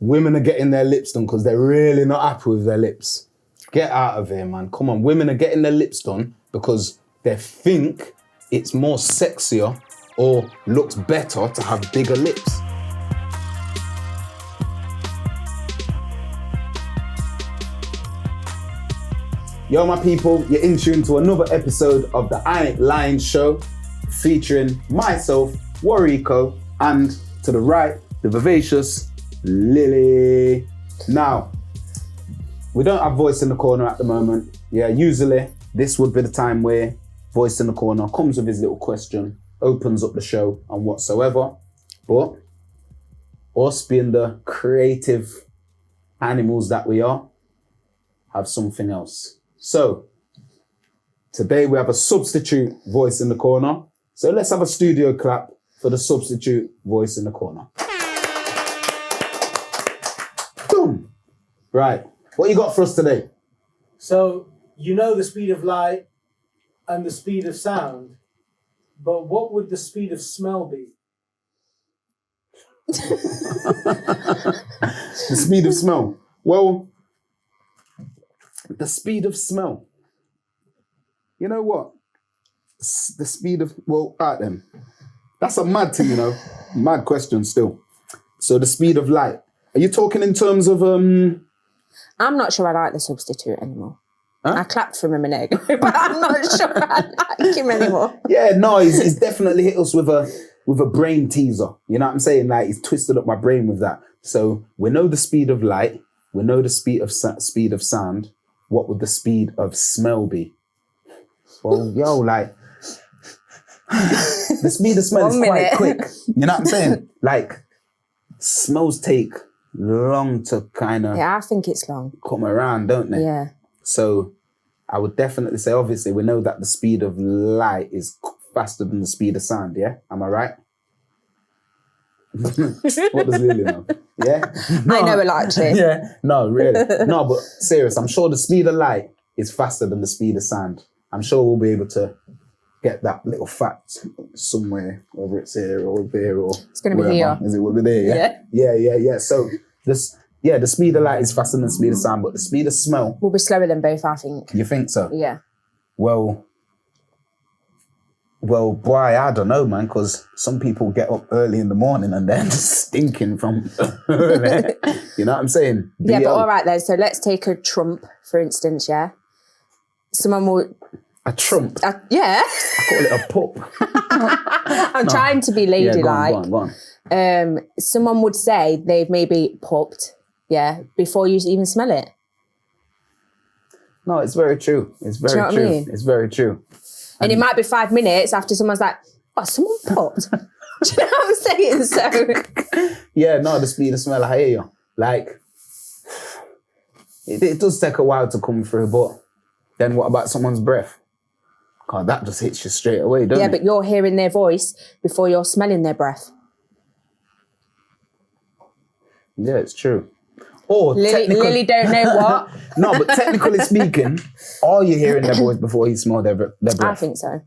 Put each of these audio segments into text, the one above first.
women are getting their lips done because they're really not happy with their lips. Get out of here, man. Come on. Women are getting their lips done because they think it's more sexier or looks better to have bigger lips. Yo, my people, you're in tune to another episode of the iaintlyin show featuring myself, Warrico, and to the right, the vivacious Lily. Now, we don't have voice in the corner at the moment. Yeah, usually this would be the time where voice in the corner comes with his little question, opens up the show and whatsoever. But us being the creative animals that we are, have something else. So, today we have a substitute voice in the corner. So let's have a studio clap for the substitute voice in the corner. Boom. Right, what you got for us today? So, you know the speed of light and the speed of sound, but what would the speed of smell be? The speed of smell. Well, the speed of smell. You know what? The speed of, well, all right then. That's a mad thing, you know. Mad question still. So the speed of light. Are you talking in terms of... I'm not sure I like the substitute anymore. Huh? I clapped for him a minute ago, but I'm not sure I like him anymore. Yeah, no, he's definitely hit us with a brain teaser. You know what I'm saying? Like, he's twisted up my brain with that. So we know the speed of light. We know the speed of sound. What would the speed of smell be? Well, yo, like, the speed of smell is quite quick. You know what I'm saying? Like, smells take long to kind of... Yeah, I think it's long. Come around, don't they? Yeah. So I would definitely say, obviously, we know that the speed of light is faster than the speed of sound, yeah? Am I right? What does Lily know? Yeah? No. I know it actually. Yeah, no, really. No, but serious, I'm sure the speed of light is faster than the speed of sound. I'm sure we'll be able to get that little fact somewhere, whether it's here or there or it's going to be here. Is it will be there? Yeah. Yeah. So the speed of light is faster than the speed of sound, but the speed of smell will be slower than both, I think. You think so? Yeah. Well, boy, I don't know, man, because some people get up early in the morning and they're just stinking from early. You know what I'm saying? Yeah, but all right then. So let's take a Trump, for instance, yeah? Someone will... A Trump? Yeah. I call it a pup. I'm trying to be ladylike. Yeah, go on. Someone would say they've maybe pupped, yeah, before you even smell it. No, it's very true. It's very true. I mean? It's very true. And it might be 5 minutes after someone's like, oh, someone popped. Do you know what I'm saying? So yeah, no, the speed of smell, I hear you. Like, it does take a while to come through, but then what about someone's breath? God, that just hits you straight away, doesn't it? Yeah, but you're hearing their voice before you're smelling their breath. Yeah, it's true. Or Lily don't know what. No, but technically speaking, are you hearing their voice before you smell their breath? I think so.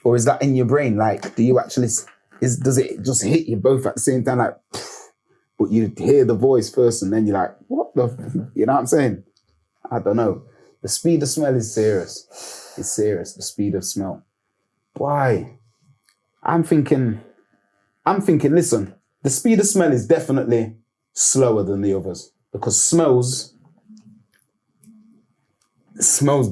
Or is that in your brain? Like, do you actually, does it just hit you both at the same time? Like, but you hear the voice first and then you're like, what the, you know what I'm saying? I don't know. The speed of smell is serious. It's serious, the speed of smell. Why? I'm thinking, listen, the speed of smell is definitely slower than the others. Because smells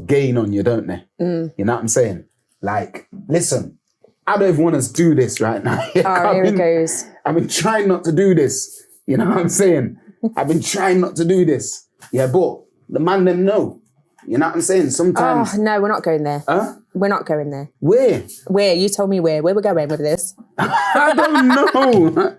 gain on you, don't they? You know what I'm saying? Like, listen, I don't even want us to do this right now. Oh, here it goes. I've been trying not to do this. You know what I'm saying? I've been trying not to do this. Yeah, but the man them know. You know what I'm saying? Sometimes... Oh, no, we're not going there. Huh? We're not going there. Where? Where? You told me where. Where we're going with this? I don't know.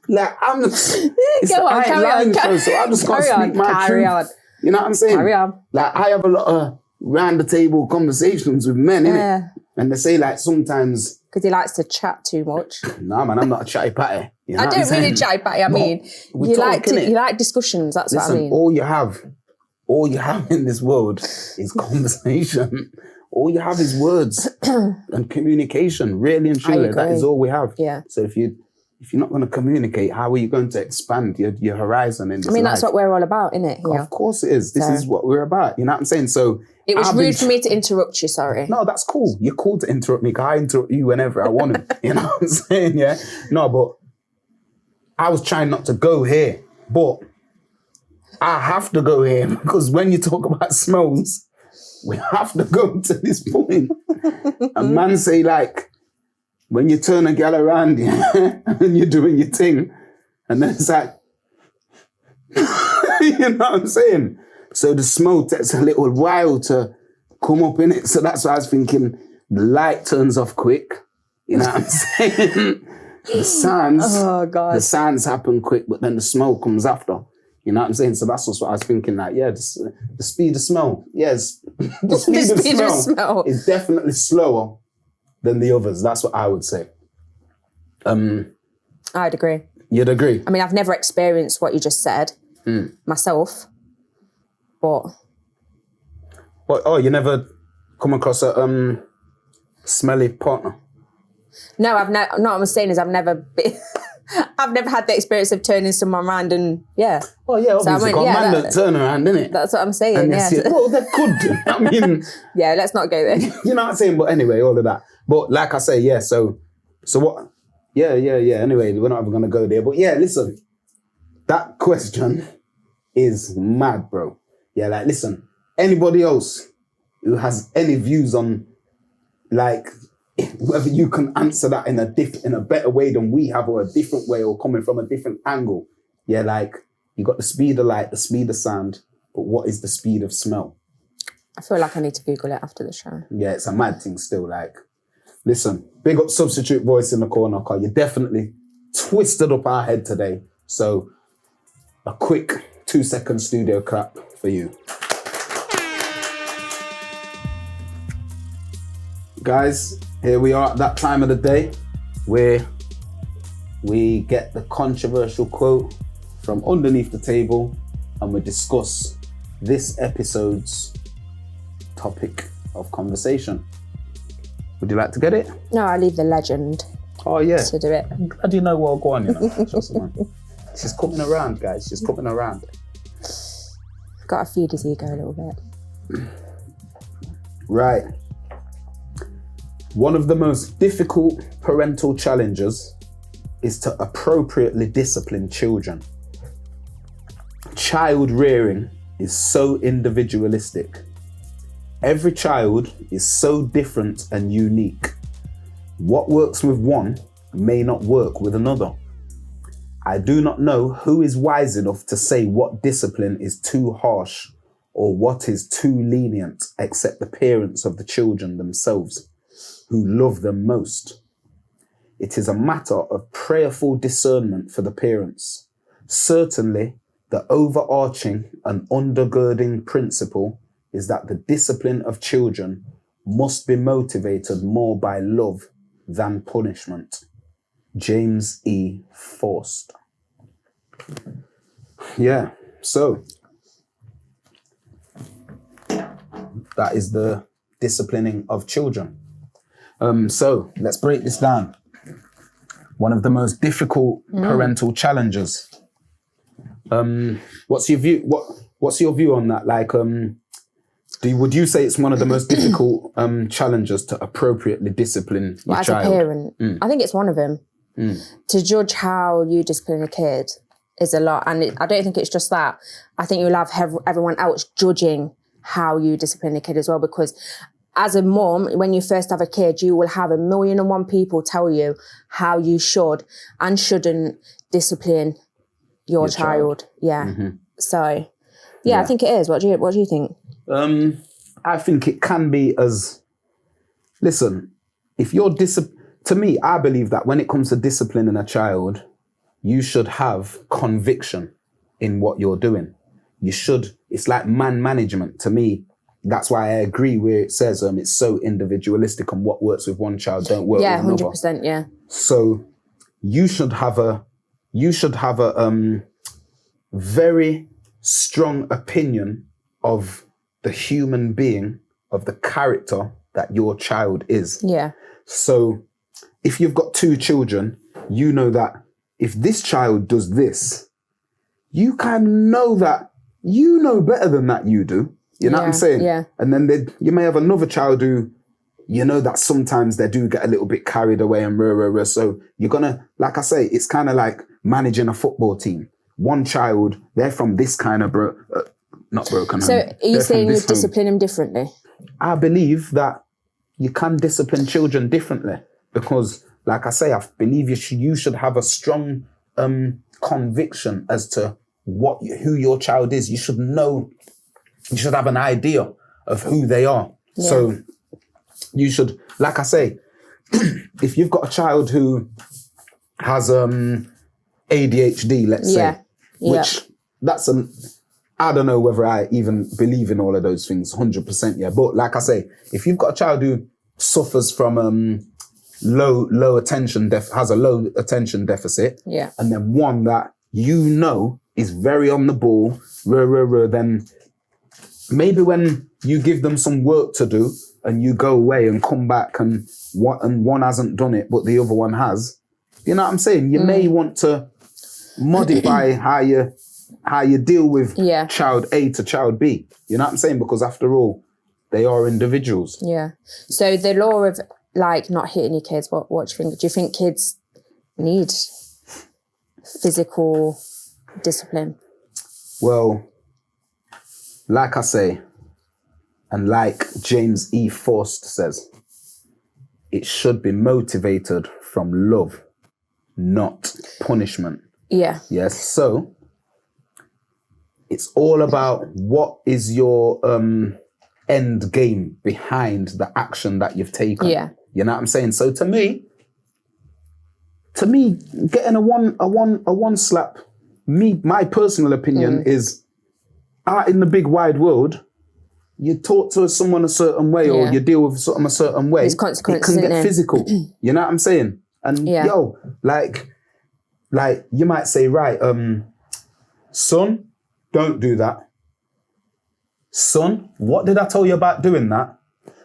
Like, I'm just... It's Go on, carry on. Show, so I'm just going to speak my truth. On. You know what I'm saying? Carry on. Like, I have a lot of round-the-table conversations with men, innit? And they say, like, sometimes... Because he likes to chat too much. Nah, man, I'm not a chatty patty. You know I don't mean a chatty patty. I mean, you like discussions. That's what I mean. All you have in this world is conversation. All you have is words and communication. Really and truly, that is all we have. Yeah. So if you if you're not going to communicate, how are you going to expand your horizon in this I mean, life? that's what we're all about, isn't it? Here. Of course it is. This is what we're about. You know what I'm saying? So it was rude for me to interrupt you, sorry. No, that's cool. You're cool to interrupt me because I interrupt you whenever I want to. You know what I'm saying? Yeah. No, but I was trying not to go here, but I have to go here because when you talk about smells, we have to go to this point. A man say like, when you turn a gal around and you're doing your thing, and then it's like, you know what I'm saying? So the smell takes a little while to come up in it. So that's why I was thinking the light turns off quick. You know what I'm saying? The sounds happen quick, but then the smell comes after. You know what I'm saying? So that's what I was thinking. Like, yeah, the speed of smell. Yes, the speed of smell is definitely slower than the others. That's what I would say. I'd agree. You'd agree? I mean, I've never experienced what you just said myself, but... Oh, you never come across a smelly partner? No, I've never... No, what I'm saying is I've never been... I've never had the experience of turning someone around and, yeah. Well, yeah, obviously, so man that turn around, innit? That's what I'm saying, and yeah. Well, they could do. I mean... yeah, let's not go there. You know what I'm saying? But anyway, all of that. But like I say, yeah, so what... Yeah. Anyway, we're not even going to go there. But yeah, listen, that question is mad, bro. Yeah, like, listen, anybody else who has any views on, like, whether you can answer that in a better way than we have, or a different way, or coming from a different angle. Yeah, like, you got the speed of light, the speed of sound, but what is the speed of smell? I feel like I need to Google it after the show. Yeah, it's a mad thing still, like. Listen, big up Substitute Voice in the corner, car. You definitely twisted up our head today. So, a quick 2-second studio clap for you. Guys, here we are at that time of the day where we get the controversial quote from underneath the table and we discuss this episode's topic of conversation. Would you like to get it? No, I leave the legend. Oh, yeah. To do it. I'm glad you know what I'll go on, you know. Trust me. She's coming around, guys. She's coming around. Got to feed his ego a little bit. Right. One of the most difficult parental challenges is to appropriately discipline children. Child rearing is so individualistic. Every child is so different and unique. What works with one may not work with another. I do not know who is wise enough to say what discipline is too harsh or what is too lenient, except the parents of the children themselves, who love them most. It is a matter of prayerful discernment for the parents. Certainly, the overarching and undergirding principle is that the discipline of children must be motivated more by love than punishment. James E. Forster. Yeah, so that is the disciplining of children. So let's break this down. One of the most difficult parental challenges. What's your view? What's your view on that? Like, would you say it's one of the most difficult challenges to appropriately discipline your child? As a parent, I think it's one of them. To judge how you discipline a kid is a lot. And I don't think it's just that. I think you'll have everyone else judging how you discipline a kid as well, because as a mom, when you first have a kid, you will have 1,000,001 people tell you how you should and shouldn't discipline your child. Yeah. So, yeah, I think it is. What do you think? I think it can be as, listen, if you're to me, I believe that when it comes to disciplining a child, you should have conviction in what you're doing. You should, it's like man management to me. That's why I agree where it says it's so individualistic and what works with one child don't work with another. 100%, yeah. So you should have a very strong opinion of the human being, of the character that your child is. Yeah. So if you've got 2 children, you know that if this child does this, you kind of know that you know better than that you do. You know what I'm saying? Yeah. And then you may have another child who, you know that sometimes they do get a little bit carried away and so you're gonna, like I say, it's kind of like managing a football team. One child, they're from this kind of not broken home. So are you They're saying from you this home. discipline him differently? I believe that you can discipline children differently because, like I say, I believe you should have a strong conviction as to who your child is. You should know, you should have an idea of who they are. Yeah. So you should, like I say, if you've got a child who has ADHD, let's say, which that's I don't know whether I even believe in all of those things 100%, yeah. But like I say, if you've got a child who suffers from low attention has a low attention deficit, and then one that you know is very on the ball, then maybe when you give them some work to do and you go away and come back and one hasn't done it but the other one has, you know what I'm saying? You may want to modify how you deal with child A to child B. You know what I'm saying? Because after all, they are individuals. Yeah. So the law of like not hitting your kids, what do you think? Do you think kids need physical discipline? Well, like I say, and like James E. Faust says, it should be motivated from love, not punishment. Yeah. Yes. So it's all about what is your end game behind the action that you've taken. Yeah. You know what I'm saying? So to me, getting a one slap, my personal opinion is out in the big wide world, you talk to someone a certain way or you deal with something a certain way. There's consequences, it can get physical. You know what I'm saying? And like you might say, right, son, don't do that. Son, what did I tell you about doing that?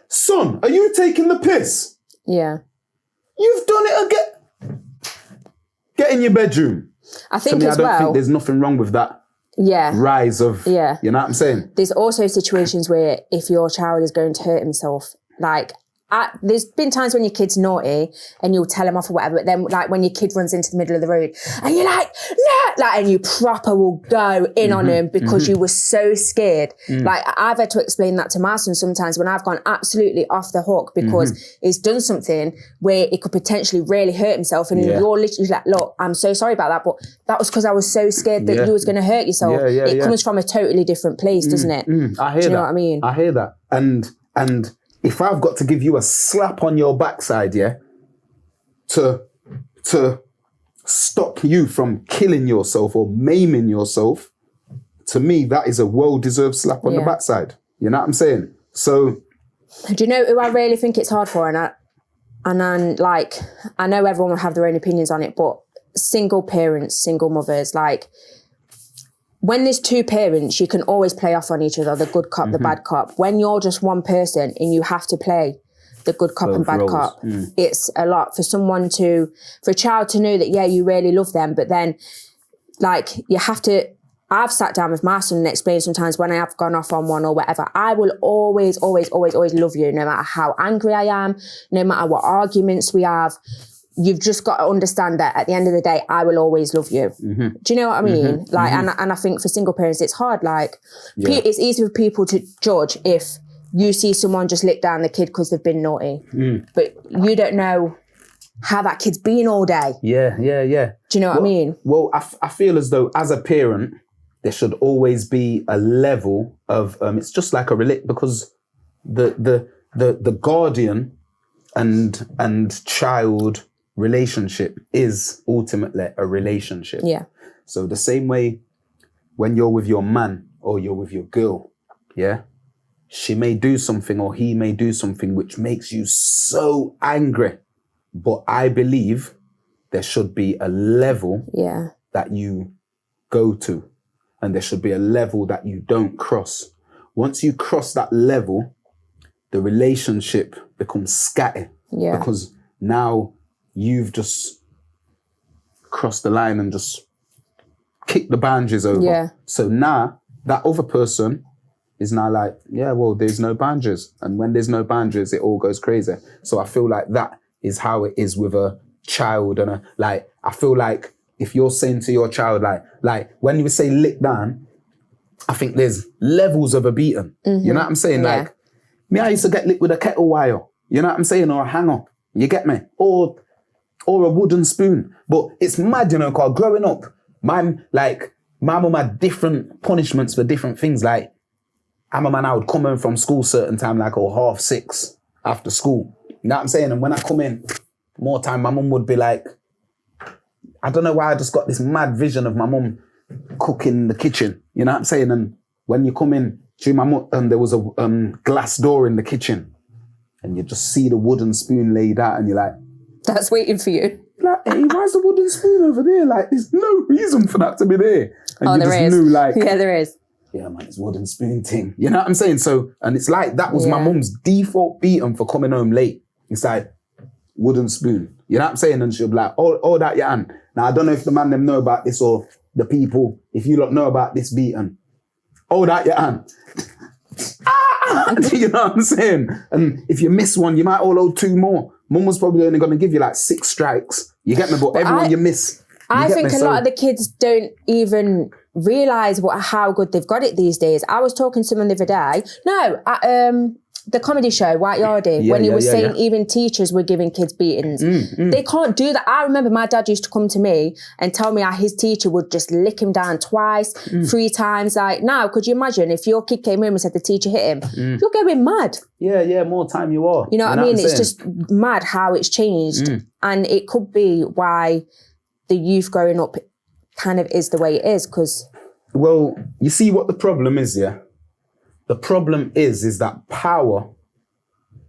Son, are you taking the piss? Yeah. You've done it again. Get in your bedroom. I think to me, as I don't think there's nothing wrong with that. Rise of, you know what I'm saying? There's also situations where if your child is going to hurt himself, like there's been times when your kid's naughty and you'll tell him off or whatever, but then like when your kid runs into the middle of the road and you're like, no, like, and you proper will go in on him because you were so scared. Like I've had to explain that to my son sometimes when I've gone absolutely off the hook because he's done something where it could potentially really hurt himself and you're literally like, look, I'm so sorry about that, but that was because I was so scared that you was going to hurt yourself. It comes from a totally different place, doesn't it? I hear Do you that. know what I mean? I hear that. And if I've got to give you a slap on your backside, to stop you from killing yourself or maiming yourself, to me, that is a well-deserved slap on the backside. You know what I'm saying? So, do you know who I really think it's hard for? And like, I know everyone will have their own opinions on it, but single parents, single mothers, like, when there's two parents, you can always play off on each other, the good cop, the bad cop. When you're just one person and you have to play the good cop and bad cop, it's a lot for for a child to know that, you really love them, but then, like, I've sat down with my son and explained sometimes when I have gone off on one or whatever, I will always, always, always, always love you, no matter how angry I am, no matter what arguments we have. You've just got to understand that at the end of the day, I will always love you. Do you know what I mean? Like, and I think for single parents, it's hard. Like, it's easy for people to judge if you see someone just lick down the kid because they've been naughty, but you don't know how that kid's been all day. Yeah. Do you know what I mean? Well, I feel as though as a parent, there should always be a level of it's just like because the guardian and child relationship is ultimately a relationship. Yeah. So the same way when you're with your man or you're with your girl, she may do something or he may do something which makes you so angry. But I believe there should be a level that you go to, and there should be a level that you don't cross. Once you cross that level, the relationship becomes scatty. Yeah. Because now you've just cross the line and just kick the boundaries over. Yeah. So now that other person is now like, yeah, well, there's no boundaries. And when there's no boundaries, it all goes crazy. So I feel like that is how it is with a child. And I feel like if you're saying to your child, like when you say lick down, I think there's levels of a beating. Mm-hmm. You know what I'm saying? Yeah. Like, me, I used to get licked with a kettle wire. You know what I'm saying? Or a hanger. You get me? Or a wooden spoon. But it's mad, you know, because growing up, my mum had different punishments for different things. Like, I'm a man, I would come in from school certain time, like 6:30 after school. You know what I'm saying? And when I come in more time, my mum would be like, I don't know why I just got this mad vision of my mum cooking in the kitchen. You know what I'm saying? And when you come in, through my mum, there was a glass door in the kitchen, and you just see the wooden spoon laid out, and you're like, that's waiting for you. Like, hey, why's the wooden spoon over there? Like, there's no reason for that to be there. And you there just is. knew, like, yeah, there is. Yeah, man, it's wooden spoon thing. You know what I'm saying? So, and it's like, that was my mum's default beating for coming home late. It's like, wooden spoon. You know what I'm saying? And she'll be like, oh, that your hand. Now, I don't know if the man them know about this or the people, if you lot know about this beating. Oh, that your hand. You know what I'm saying? And if you miss one, you might all owe 2 more. Mum was probably only going to give you like 6 strikes. You get me? But everyone you miss. I think a lot of the kids don't even realise how good they've got it these days. I was talking to someone the other day. The comedy show, White Yardie, when he was saying even teachers were giving kids beatings. They can't do that. I remember my dad used to come to me and tell me how his teacher would just lick him down twice, 3 times. Like, now, could you imagine if your kid came home and said the teacher hit him? You're going mad. Yeah, more time you are. You know what I mean? It's just mad how it's changed. And it could be why the youth growing up kind of is the way it is, because... Well, you see what the problem is, yeah? The problem is that power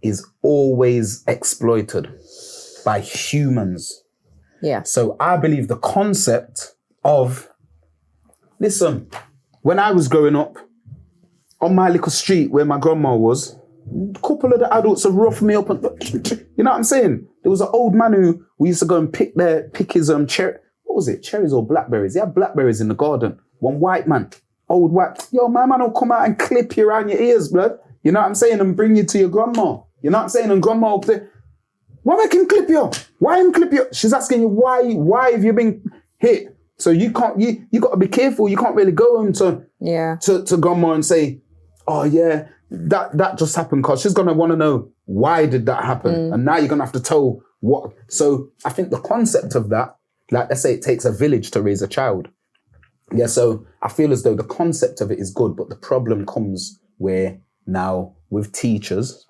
is always exploited by humans. Yeah. So I believe the concept of, listen, when I was growing up, on my little street where my grandma was, a couple of the adults have roughed me up. And, you know what I'm saying? There was an old man who we used to go and pick his cherry. What was it? Cherries or blackberries? He had blackberries in the garden. One white man. Old white, yo, my man will come out and clip you around your ears, blood. You know what I'm saying? And bring you to your grandma. You know what I'm saying? And grandma up there, why make him clip you? Why him clip you? She's asking you, why have you been hit? So you got to be careful. You can't really go home to grandma and say, oh yeah, that just happened, because she's going to want to know, why did that happen? And now you're going to have to tell what. So I think the concept of that, like let's say it takes a village to raise a child. Yeah, so I feel as though the concept of it is good, but the problem comes where now with teachers,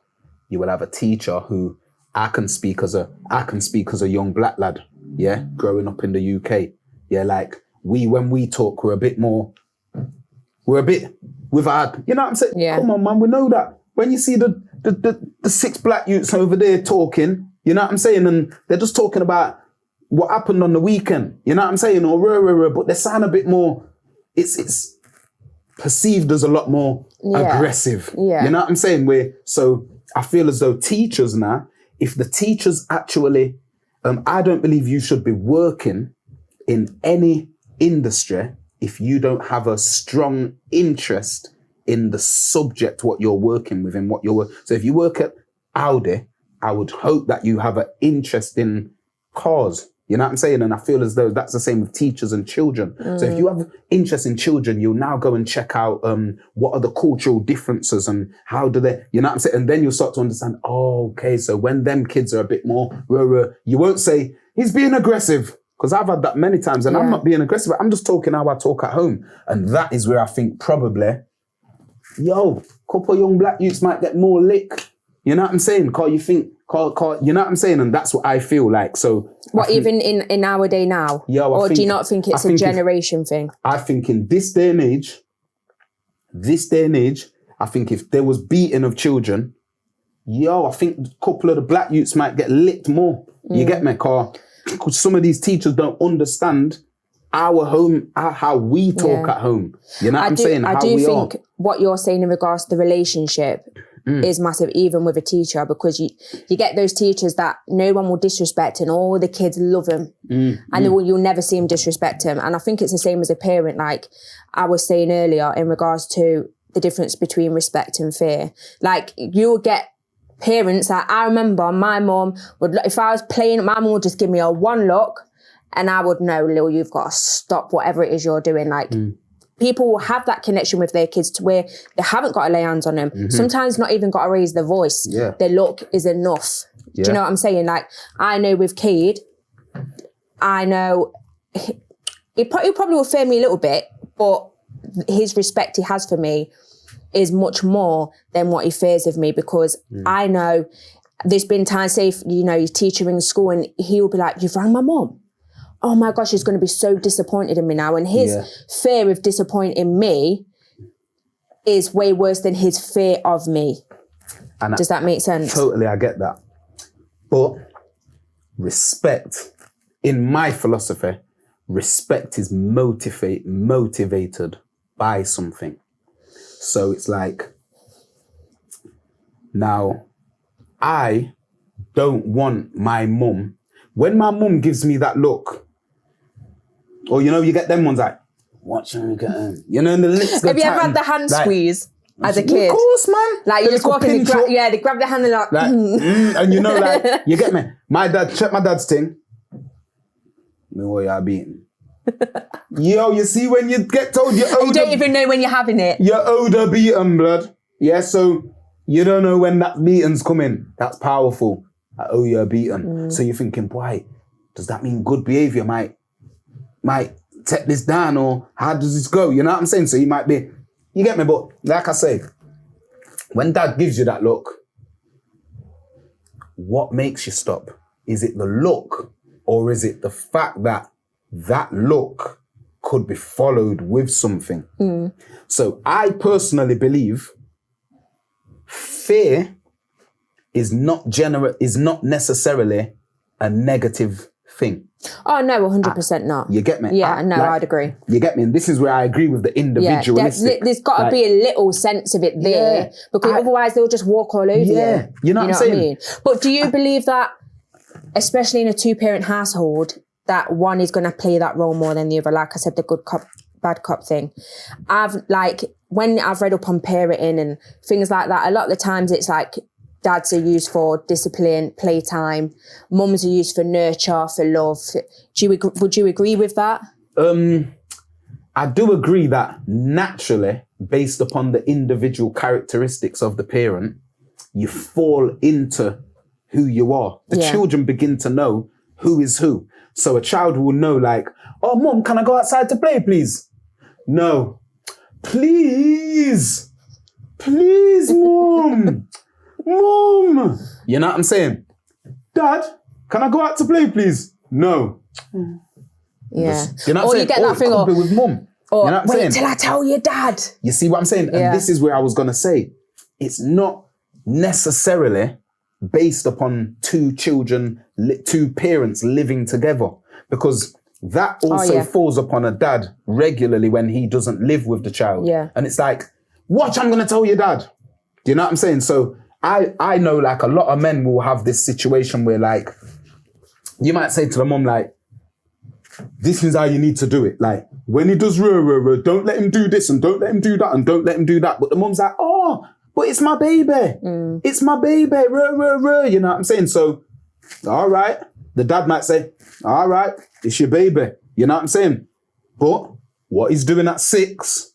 you will have a teacher who I can speak as a young black lad, yeah, growing up in the UK. Yeah, like when we talk, we're a bit with our, you know what I'm saying? Yeah. Come on, man, we know that. When you see the 6 black youths over there talking, you know what I'm saying? And they're just talking about what happened on the weekend, you know what I'm saying? Or but they sound a bit more, it's perceived as a lot more aggressive. Yeah. You know what I'm saying? So I feel as though teachers now, if the teachers actually, I don't believe you should be working in any industry if you don't have a strong interest in the subject, what you're working with and what you're. So if you work at Audi, I would hope that you have an interest in cars. You know what I'm saying? And I feel as though that's the same with teachers and children. So if you have interest in children, you'll now go and check out what are the cultural differences and how do they, you know what I'm saying? And then you'll start to understand, oh, okay, so when them kids are a bit more, you won't say, he's being aggressive. Because I've had that many times and I'm not being aggressive. I'm just talking how I talk at home. And that is where I think probably, couple young black youths might get more lick. You know what I'm saying? You know what I'm saying? And that's what I feel like. So what, even in our day now? Or do you not think it's a generation thing? I think in this day and age, I think if there was beating of children, I think a couple of the black youths might get licked more. You get me? Because some of these teachers don't understand our home, how we talk at home. You know what I'm saying? I do think what you're saying in regards to the relationship, is massive, even with a teacher, because you get those teachers that no one will disrespect and all the kids love them. You'll never see them disrespect them. And I think it's the same as a parent, like I was saying earlier in regards to the difference between respect and fear. Like you'll get parents that I remember my mom would, if I was playing, my mom would just give me a one look and I would know, Lil, you've got to stop whatever it is you're doing. Like people will have that connection with their kids to where they haven't got to lay hands on them. Sometimes not even got to raise their voice. Their look is enough. Do you know what I'm saying? Like I know with Cade, I know he probably will fear me a little bit, but his respect he has for me is much more than what he fears of me, because I know there's been times, say, he's teaching in school and he'll be like, you've rang my mum. Oh my gosh, he's going to be so disappointed in me now. And his fear of disappointing me is way worse than his fear of me. And does that make sense? Totally, I get that. But respect, in my philosophy, respect is motivated by something. So it's like, now, I don't want my mum, when my mum gives me that look, or you get them ones like, watch me get in. And the lips go Have you ever tighten, had the hand like, squeeze as a kid? Of course, man. Like you just walk in, they grab the hand and like and like, you get me? My dad, check my dad's thing. Me what you're beating. Yo, you see when you get told you're older. You don't even know when you're having it. You're older beaten, blood. Yeah, so you don't know when that beating's coming. That's powerful. Like, oh, you're beaten. So you're thinking, boy, does that mean good behavior might take this down, or how does this go? You know what I'm saying? So you might be, you get me? But like I say, when dad gives you that look, what makes you stop? Is it the look, or is it the fact that that look could be followed with something? So I personally believe fear is not necessarily a negative thing. Oh no, 100% not. You get me? Yeah, I'd agree. You get me? And this is where I agree with the individualistic. There's got to be a little sense of it there, because otherwise they'll just walk all over you. You know what I'm saying? I mean? But do you believe that, especially in a two-parent household, that one is going to play that role more than the other? Like I said, the good cop, bad cop thing. When I've read up on parenting and things like that, a lot of the times it's like dads are used for discipline, playtime. Mums are used for nurture, for love. Would you agree with that? I do agree that naturally, based upon the individual characteristics of the parent, you fall into who you are. The children begin to know who is who. So a child will know like, oh, mom, can I go outside to play, please? No. Please, mom. Mom. You know what I'm saying? Dad, can I go out to play, please? No. Yeah. You know what I'm saying? You get that thing with mom. Or you know what I'm wait saying? till I tell you, Dad. You see what I'm saying? Yeah. And this is where I was going to say, it's not necessarily based upon two parents living together, because that also falls upon a dad regularly when he doesn't live with the child. Yeah. And it's like, watch, I'm going to tell your dad. Do you know what I'm saying? So I know like a lot of men will have this situation where like, you might say to the mom like, this is how you need to do it. Like when he does don't let him do this and don't let him do that and don't let him do that. But the mom's like, oh, but it's my baby. It's my baby. You know what I'm saying? So, all right. The dad might say, all right, it's your baby. You know what I'm saying? But what he's doing at 6,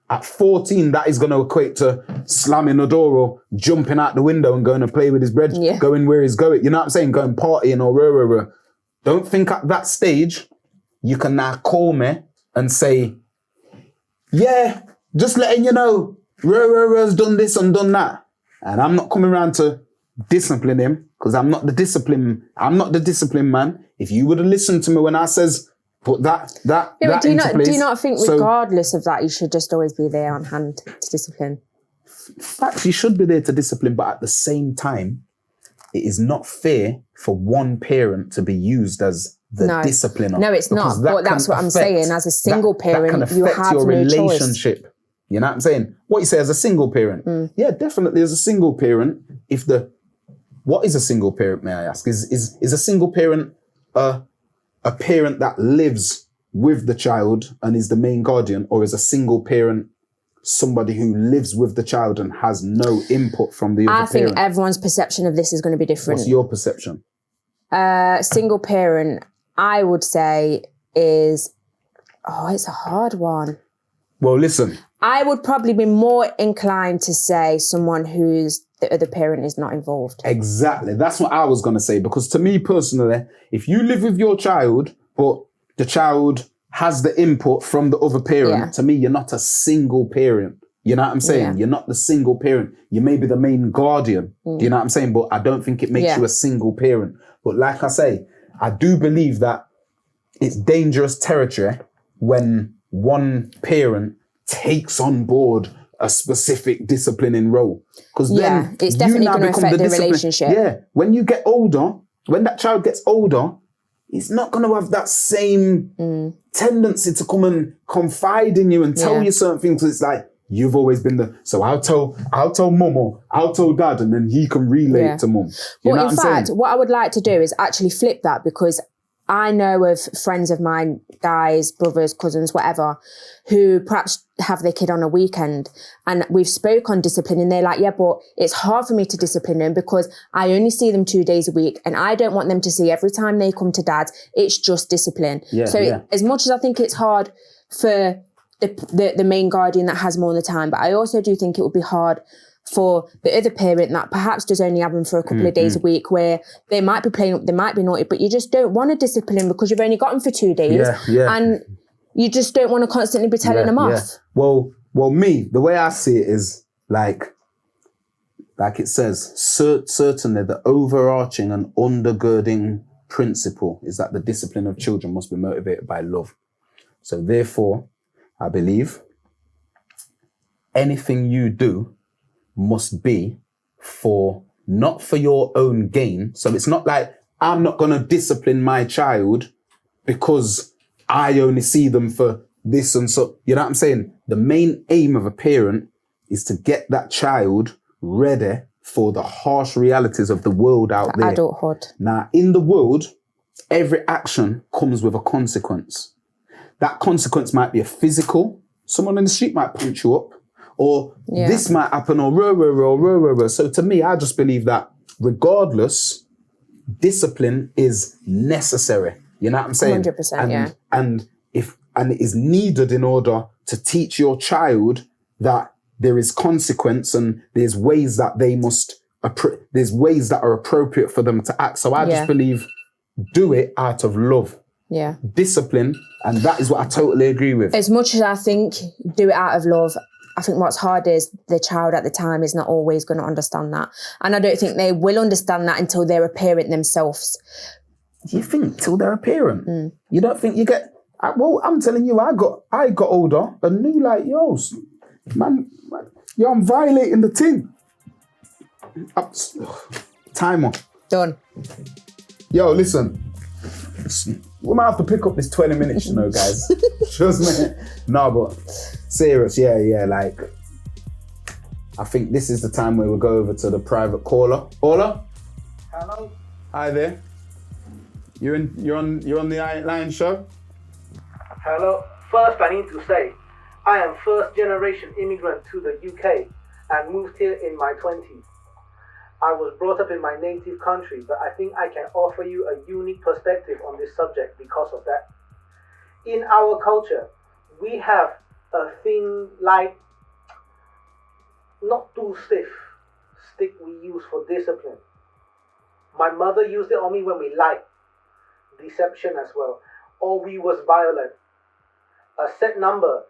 at 14, that is going to equate to slamming the door or jumping out the window and going to play with his bread, going where he's going. You know what I'm saying? Going partying or Don't think at that stage, you can now call me and say, yeah, just letting you know, has done this and done that. And I'm not coming around to discipline him, because I'm not the discipline man. If you would have listened to me when I says, put that into place. Do you not think regardless of that, you should just always be there on hand to discipline? Facts, you should be there to discipline, but at the same time, it is not fair for one parent to be used as the discipliner. No, it's not. But that's what I'm saying. As a single parent, you have your no relationship choice. You know what I'm saying? What you say as a single parent? Yeah, definitely as a single parent. What is a single parent, may I ask? Is a single parent a parent that lives with the child and is the main guardian, or is a single parent somebody who lives with the child and has no input from the other I think parent? everyone's perception of this is going to be different. What's your perception? Single parent, I would say, is... Oh, it's a hard one. Well, listen. I would probably be more inclined to say someone who's the other parent is not involved. Exactly. That's what I was going to say. Because to me personally, if you live with your child, but the child has the input from the other parent, to me, you're not a single parent. You know what I'm saying? Yeah. You're not the single parent. You may be the main guardian. Do you know what I'm saying? But I don't think it makes you a single parent. But like I say, I do believe that it's dangerous territory when one parent takes on board a specific disciplining role. Because then it's definitely going to affect the relationship. Yeah. When you get older, when that child gets older, he's not going to have that same tendency to come and confide in you and tell you certain things. It's like, you've always been so I'll tell mum, or I'll tell dad, and then he can relay it to mum. Well, in fact, what I would like to do is actually flip that, because I know of friends of mine, guys, brothers, cousins, whatever, who perhaps have their kid on a weekend, and we've spoke on discipline, and they're like, yeah, but it's hard for me to discipline them because I only see them 2 days a week, and I don't want them to see every time they come to dad's, it's just discipline. As much as I think it's hard for the main guardian that has more of the time, but I also do think it would be hard for the other parent that perhaps does only have them for a couple of days a week, where they might be playing up, they might be naughty, but you just don't want to discipline because you've only got them for 2 days. And you just don't want to constantly be telling them off. Well, me, the way I see it is like it says, certainly the overarching and undergirding principle is that the discipline of children must be motivated by love. So therefore, I believe anything you do must be not for your own gain. So it's not like, I'm not going to discipline my child because I only see them for this and so. You know what I'm saying? The main aim of a parent is to get that child ready for the harsh realities of the world out there. Adulthood. Now, in the world, every action comes with a consequence. That consequence might be a physical. Someone in the street might punch you up. Or this might happen, or So to me, I just believe that regardless, discipline is necessary. You know what I'm saying? 100%, And it is needed in order to teach your child that there is consequence and there's ways that there's ways that are appropriate for them to act. So I just believe, do it out of love. Yeah. Discipline, and that is what I totally agree with. As much as I think do it out of love, I think what's hard is the child at the time is not always going to understand that. And I don't think they will understand that until they're a parent themselves. You think till they're a parent? You don't think you get... Well, I'm telling you, I got older and knew like, man, I'm violating the thing. Timer. Done. Yo, listen. We might have to pick up this 20 minutes, you know, guys. Trust me. No, but serious, like, I think this is the time where we'll go over to the private caller. Caller? Hello? Hi there. You're on the Lyin show? Hello. First, I need to say, I am first generation immigrant to the UK and moved here in my 20s. I was brought up in my native country, but I think I can offer you a unique perspective on this subject because of that. In our culture, we have a thing like not too stick we use for discipline. My mother used it on me when we lied, deception as well, or we was violent. A set number,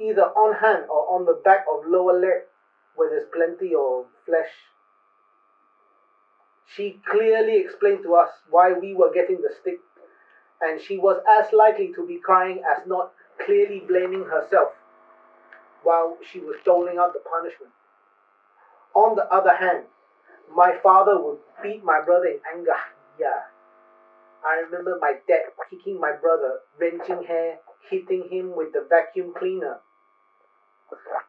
either on hand or on the back of lower leg, where there's plenty of flesh. She clearly explained to us why we were getting the stick, and she was as likely to be crying as not clearly blaming herself while she was doling out the punishment. On the other hand, my father would beat my brother in anger. I remember my dad kicking my brother, wrenching hair, hitting him with the vacuum cleaner.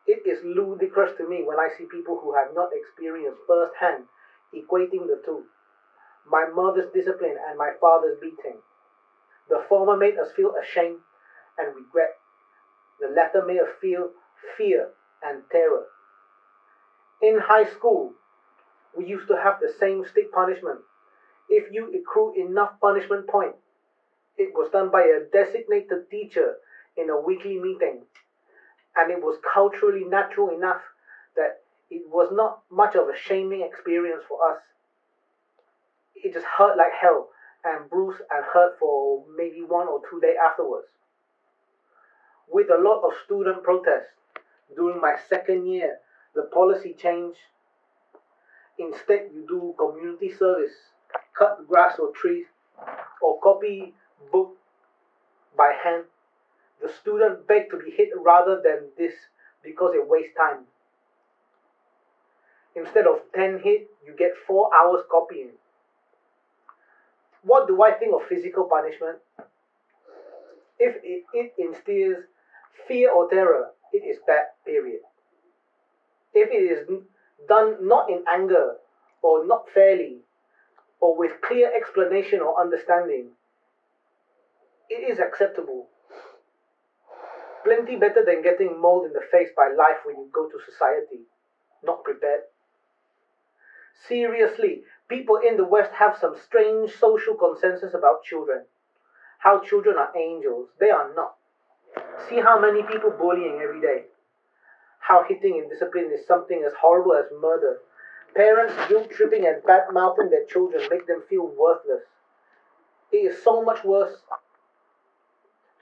It It is ludicrous to me when I see people who have not experienced firsthand equating the two. My mother's discipline and my father's beating. The former made us feel ashamed and regret. The latter made us feel fear and terror. In high school, we used to have the same stick punishment. If you accrue enough punishment points, it was done by a designated teacher in a weekly meeting. And it was culturally natural enough that it was not much of a shaming experience for us. It just hurt like hell and bruised and hurt for maybe 1 or 2 days afterwards. With a lot of student protests, during my second year, the policy changed. Instead, you do community service, cut grass or trees, or copy book by hand. The student begged to be hit rather than this because it wastes time. Instead of 10 hits, you get 4 hours copying. What do I think of physical punishment? If it instills fear or terror, it is bad, period. If it is done not in anger or not fairly or with clear explanation or understanding, it is acceptable. Plenty better than getting mauled in the face by life when you go to society, not prepared. Seriously, people in the West have some strange social consensus about children. How children are angels. They are not. See how many people bullying every day. How hitting and discipline is something as horrible as murder. Parents guilt-tripping and bad-mouthing their children make them feel worthless. It is so much worse.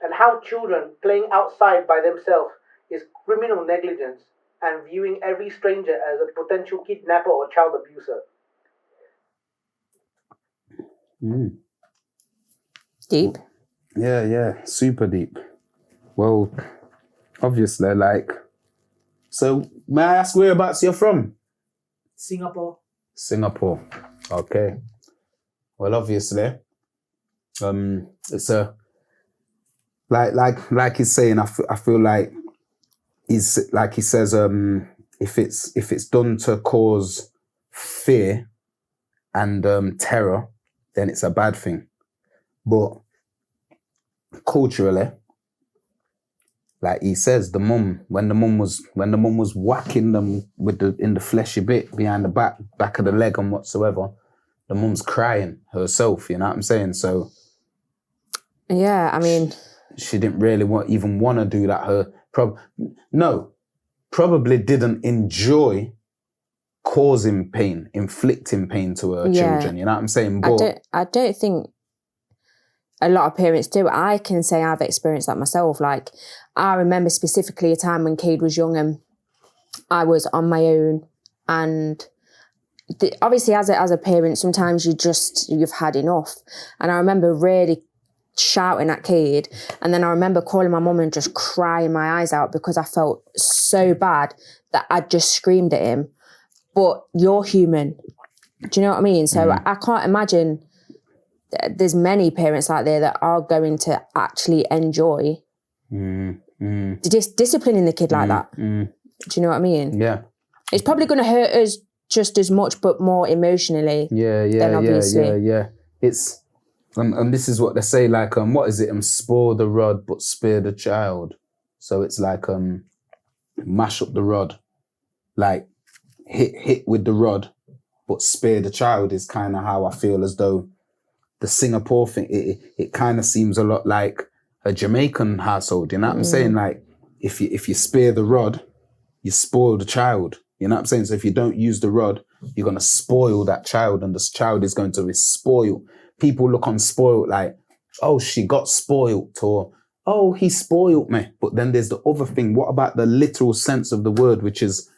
And how children playing outside by themselves is criminal negligence and viewing every stranger as a potential kidnapper or child abuser. Deep. Yeah, super deep. Well, obviously, so may I ask whereabouts you're from? Singapore. Singapore. Okay. Well, obviously, it's a like he's saying. I feel like he's like he says. If it's done to cause fear and terror, then it's a bad thing. But culturally, like he says, when the mum was whacking them in the fleshy bit behind the back of the leg and whatsoever, the mum's crying herself. You know what I'm saying? So yeah, I mean, she didn't really want to do that. Probably didn't enjoy causing pain, inflicting pain to her children. You know what I'm saying? But I don't think a lot of parents do. I can say I've experienced that myself. Like, I remember specifically a time when Cade was young and I was on my own, and obviously as a parent, sometimes you've had enough. And I remember really shouting at Cade, and then I remember calling my mum and just crying my eyes out because I felt so bad that I just screamed at him. But you're human. Do you know what I mean? So I can't imagine there's many parents out there that are going to actually enjoy disciplining the kid like that. Do you know what I mean? Yeah. It's probably going to hurt us just as much, but more emotionally. Yeah. It's and this is what they say, like what is it? Spoil the rod, but spare the child. So it's like mash up the rod, like hit with the rod, but spare the child is kind of how I feel as though the Singapore thing. It kind of seems a lot like a Jamaican household. You know what I'm saying? Like if you spare the rod, you spoil the child. You know what I'm saying? So if you don't use the rod, you're going to spoil that child, and this child is going to be spoiled. People look on spoiled like, oh, she got spoiled, or oh, he spoiled me. But then there's the other thing. What about the literal sense of the word, which is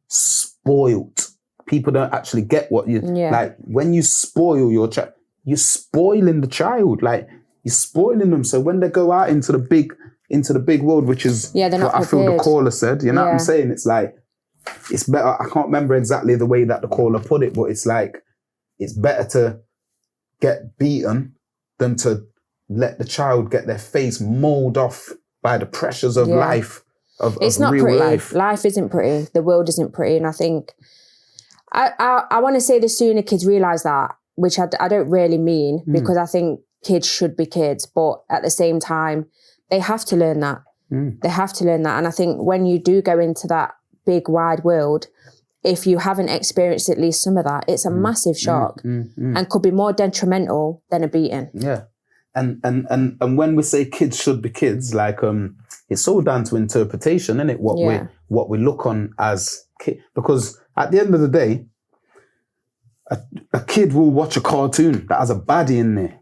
spoiled? People don't actually get what you like when you spoil your child. You're spoiling the child. Like, you're spoiling them. So when they go out into the big world, which is they're not what I feel the caller said. You know what I'm saying? It's like, it's better. I can't remember exactly the way that the caller put it, but it's like, it's better to get beaten than to let the child get their face mauled off by the pressures of life it's not real pretty. life. Life isn't pretty. The world isn't pretty. And I think I want to say the sooner kids realise that, which I don't really mean, because I think kids should be kids, but at the same time, they have to learn that. They have to learn that. And I think when you do go into that big wide world, if you haven't experienced at least some of that, it's a massive shock and could be more detrimental than a beating. Yeah. And when we say kids should be kids, like it's all down to interpretation, isn't it? What we look on as kids. Because at the end of the day, a kid will watch a cartoon that has a baddie in there.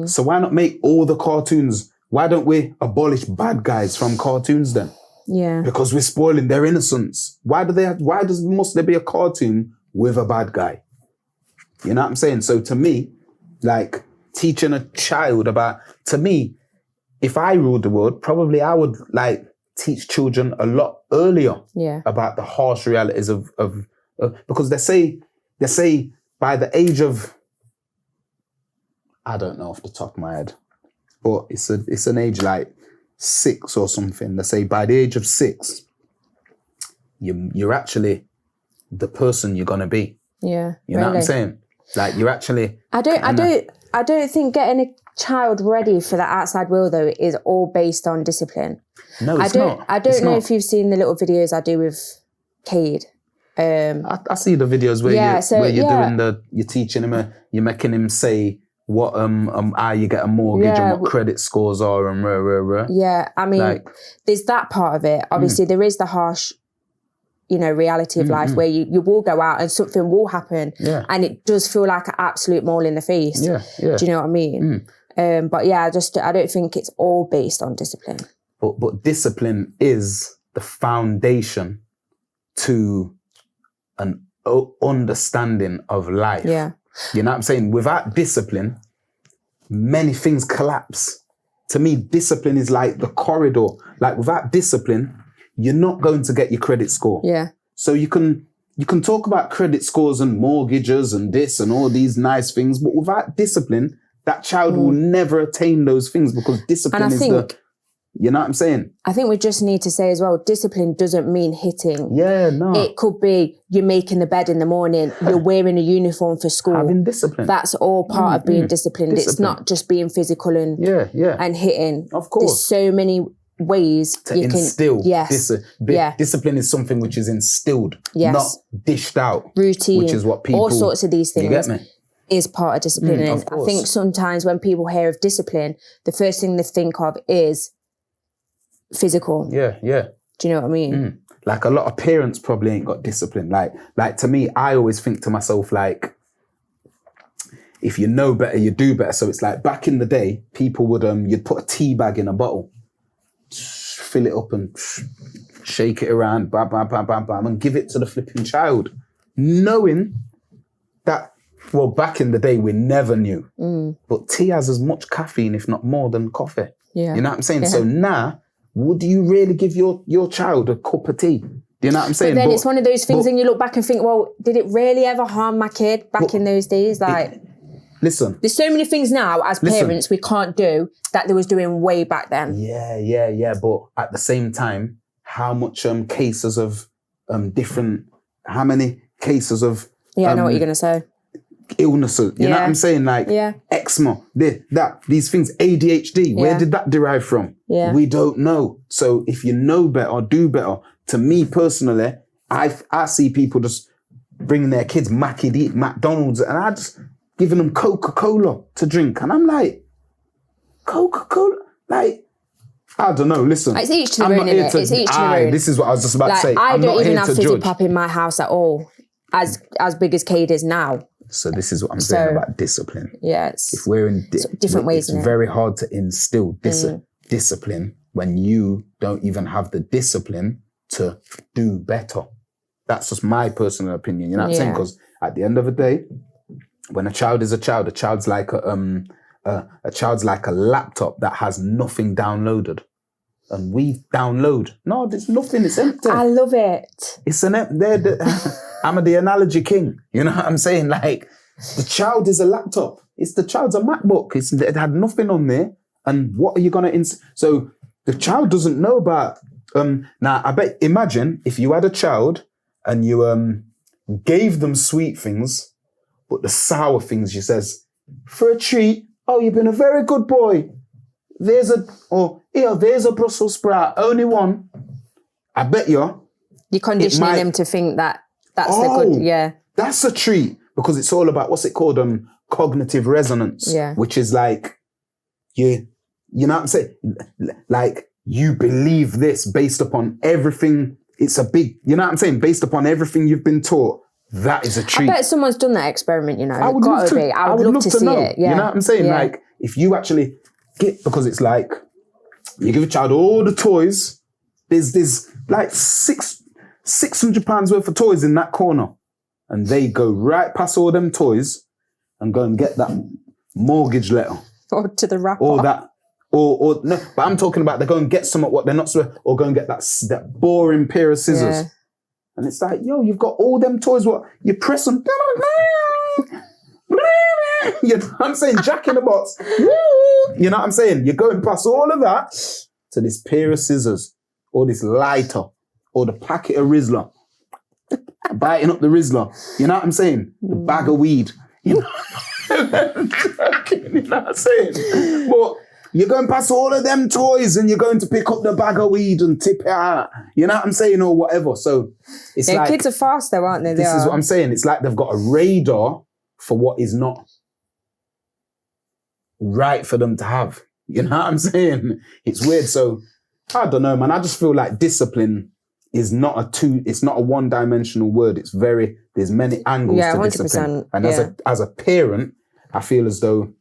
So why not make all the cartoons? Why don't we abolish bad guys from cartoons then? Yeah. Because we're spoiling their innocence. Must there be a cartoon with a bad guy? You know what I'm saying? So to me, like teaching a child if I ruled the world, probably I would like teach children a lot earlier about the harsh realities of because they say by the age of, I don't know off the top of my head, but it's an age like 6 or something. They say by the age of 6, you're actually the person you're gonna be. Yeah. You know what I'm saying? Like you're actually. I don't think getting a child ready for the outside world though is all based on discipline. No, it's not. I don't know if you've seen the little videos I do with Cade. I see the videos where you're teaching him, you're making him say what how you get a mortgage and what credit scores are and rah. Yeah, I mean, there's that part of it. Obviously, there is the harsh, reality of life where you will go out and something will happen, and it does feel like an absolute mole in the face. Yeah. Do you know what I mean? But yeah, I don't think it's all based on discipline. But discipline is the foundation to an understanding of life. Yeah. You know what I'm saying? Without discipline, many things collapse. To me, discipline is like the corridor. Like without discipline, you're not going to get your credit score. Yeah. So you can talk about credit scores and mortgages and this and all these nice things, but without discipline, that child will never attain those things because discipline you know what I'm saying? I think we just need to say as well, discipline doesn't mean hitting. Yeah, no. It could be you're making the bed in the morning, you're wearing a uniform for school. Having discipline. That's all part of being disciplined. It's not just being physical and hitting. Of course. There's so many ways to you instill. can... Yes. Discipline is something which is instilled, not dished out. Routine. Which is what people... All sorts of these things. You get me? Is part of discipline. And I think sometimes when people hear of discipline, the first thing they think of is physical. Yeah. Do you know what I mean? Like a lot of parents probably ain't got discipline. Like to me, I always think to myself, like, if you know better, you do better. So it's like back in the day, people would, you'd put a tea bag in a bottle, fill it up and shake it around, bam, bam, bam, bam, bam, and give it to the flipping child. Knowing that, well, back in the day, we never knew. But tea has as much caffeine, if not more, than coffee. Yeah. You know what I'm saying? Yeah. So now, would you really give your child a cup of tea? Do you know what I'm saying? But then it's one of those things and you look back and think, well, did it really ever harm my kid back in those days? Like, listen. There's so many things now as parents we can't do that they was doing way back then. Yeah. But at the same time, how much cases of how many cases of... Yeah, I know what you're going to say. Illnesses, you know what I'm saying? Like eczema, these things, ADHD, where did that derive from? Yeah. We don't know. So if you know better, do better. To me personally, I see people just bringing their kids McDonald's and I just giving them Coca-Cola to drink. And I'm like, Coca-Cola? Like, I don't know, listen. It's each to their own, innit? It's each to their own. This is what I was just about to say. I don't even have Fizzy Pop in my house at all, as big as Cade is now. So this is what I'm saying about discipline. Yes. If we're in different ways, it's very hard to instill discipline when you don't even have the discipline to do better. That's just my personal opinion. You know what I'm saying? Because at the end of the day, when a child is a child's like a child's like a laptop that has nothing downloaded. And we download. No, there's nothing. It's empty. I love it. It's an empty. I'm the analogy king. You know what I'm saying? Like, the child is a laptop. The child's a MacBook. It had nothing on there. And what are you going to... So the child doesn't know about Now, imagine if you had a child and you gave them sweet things, but the sour things, you says, for a treat, oh, you've been a very good boy. There's a Brussels sprout, only one. I bet you're conditioning them to think that that's the good, yeah. That's a treat, because it's all about, what's it called? Cognitive resonance, which is like, you know what I'm saying? Like, you believe this based upon everything. It's a big, you know what I'm saying? Based upon everything you've been taught, that is a treat. I bet someone's done that experiment, you know. I would love to see know. it. Yeah. You know what I'm saying? Yeah. Like, if you actually because it's like, you give a child all the toys, there's like £600 worth of toys in that corner, and they go right past all them toys and go and get that mortgage letter. Or to the wrapper. Or that, or no, but I'm talking about they go and get some of what they're not supposed, or go and get that boring pair of scissors. Yeah. And it's like, yo, you've got all them toys, what? You press them. You know what I'm saying? Jack in the box. You know what I'm saying? You're going past all of that to this pair of scissors, or this lighter, or the packet of Rizzler. Biting up the Rizzler. You know what I'm saying? The bag of weed. You know? You know what I'm saying? But you're going past all of them toys and you're going to pick up the bag of weed and tip it out. You know what I'm saying? Or whatever. So it's like... kids are fast though, aren't they? This is what I'm saying. It's like they've got a radar for what is not right for them to have. You know what I'm saying? It's weird. So I don't know, man. I just feel like discipline is not it's not a one-dimensional word. It's there's many angles to 100%, discipline. And as a parent, I feel as though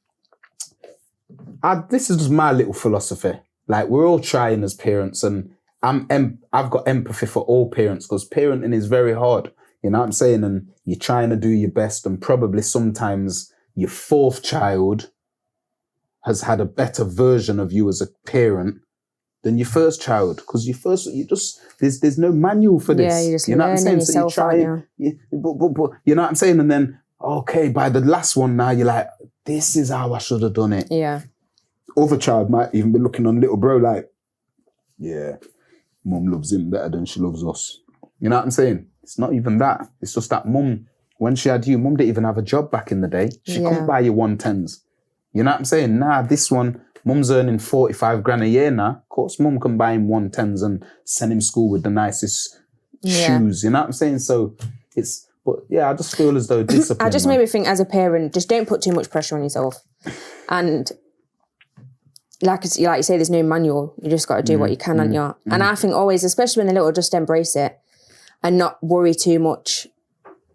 this is just my little philosophy. Like, we're all trying as parents, and I've got empathy for all parents, because parenting is very hard. You know what I'm saying? And you're trying to do your best, and probably sometimes your fourth child has had a better version of you as a parent than your first child, because there's no manual for this. Yeah, you're just you know what I'm saying? So you try, but you know what I'm saying? And then, okay, by the last one now, you're like, this is how I should have done it. Yeah. Other child might even be looking on little bro like, yeah, mum loves him better than she loves us. You know what I'm saying? It's not even that. It's just that mum, when she had you, mum didn't even have a job back in the day. She couldn't buy you 110s. You know what I'm saying? Nah, this one, mum's earning 45 grand a year now. Of course, mum can buy him 110s and send him school with the nicest shoes. You know what I'm saying? So but yeah, I just feel as though discipline. I just maybe think, as a parent, just don't put too much pressure on yourself. And like you say, there's no manual. You just got to do what you can on your. And I think always, especially when they're little, just embrace it and not worry too much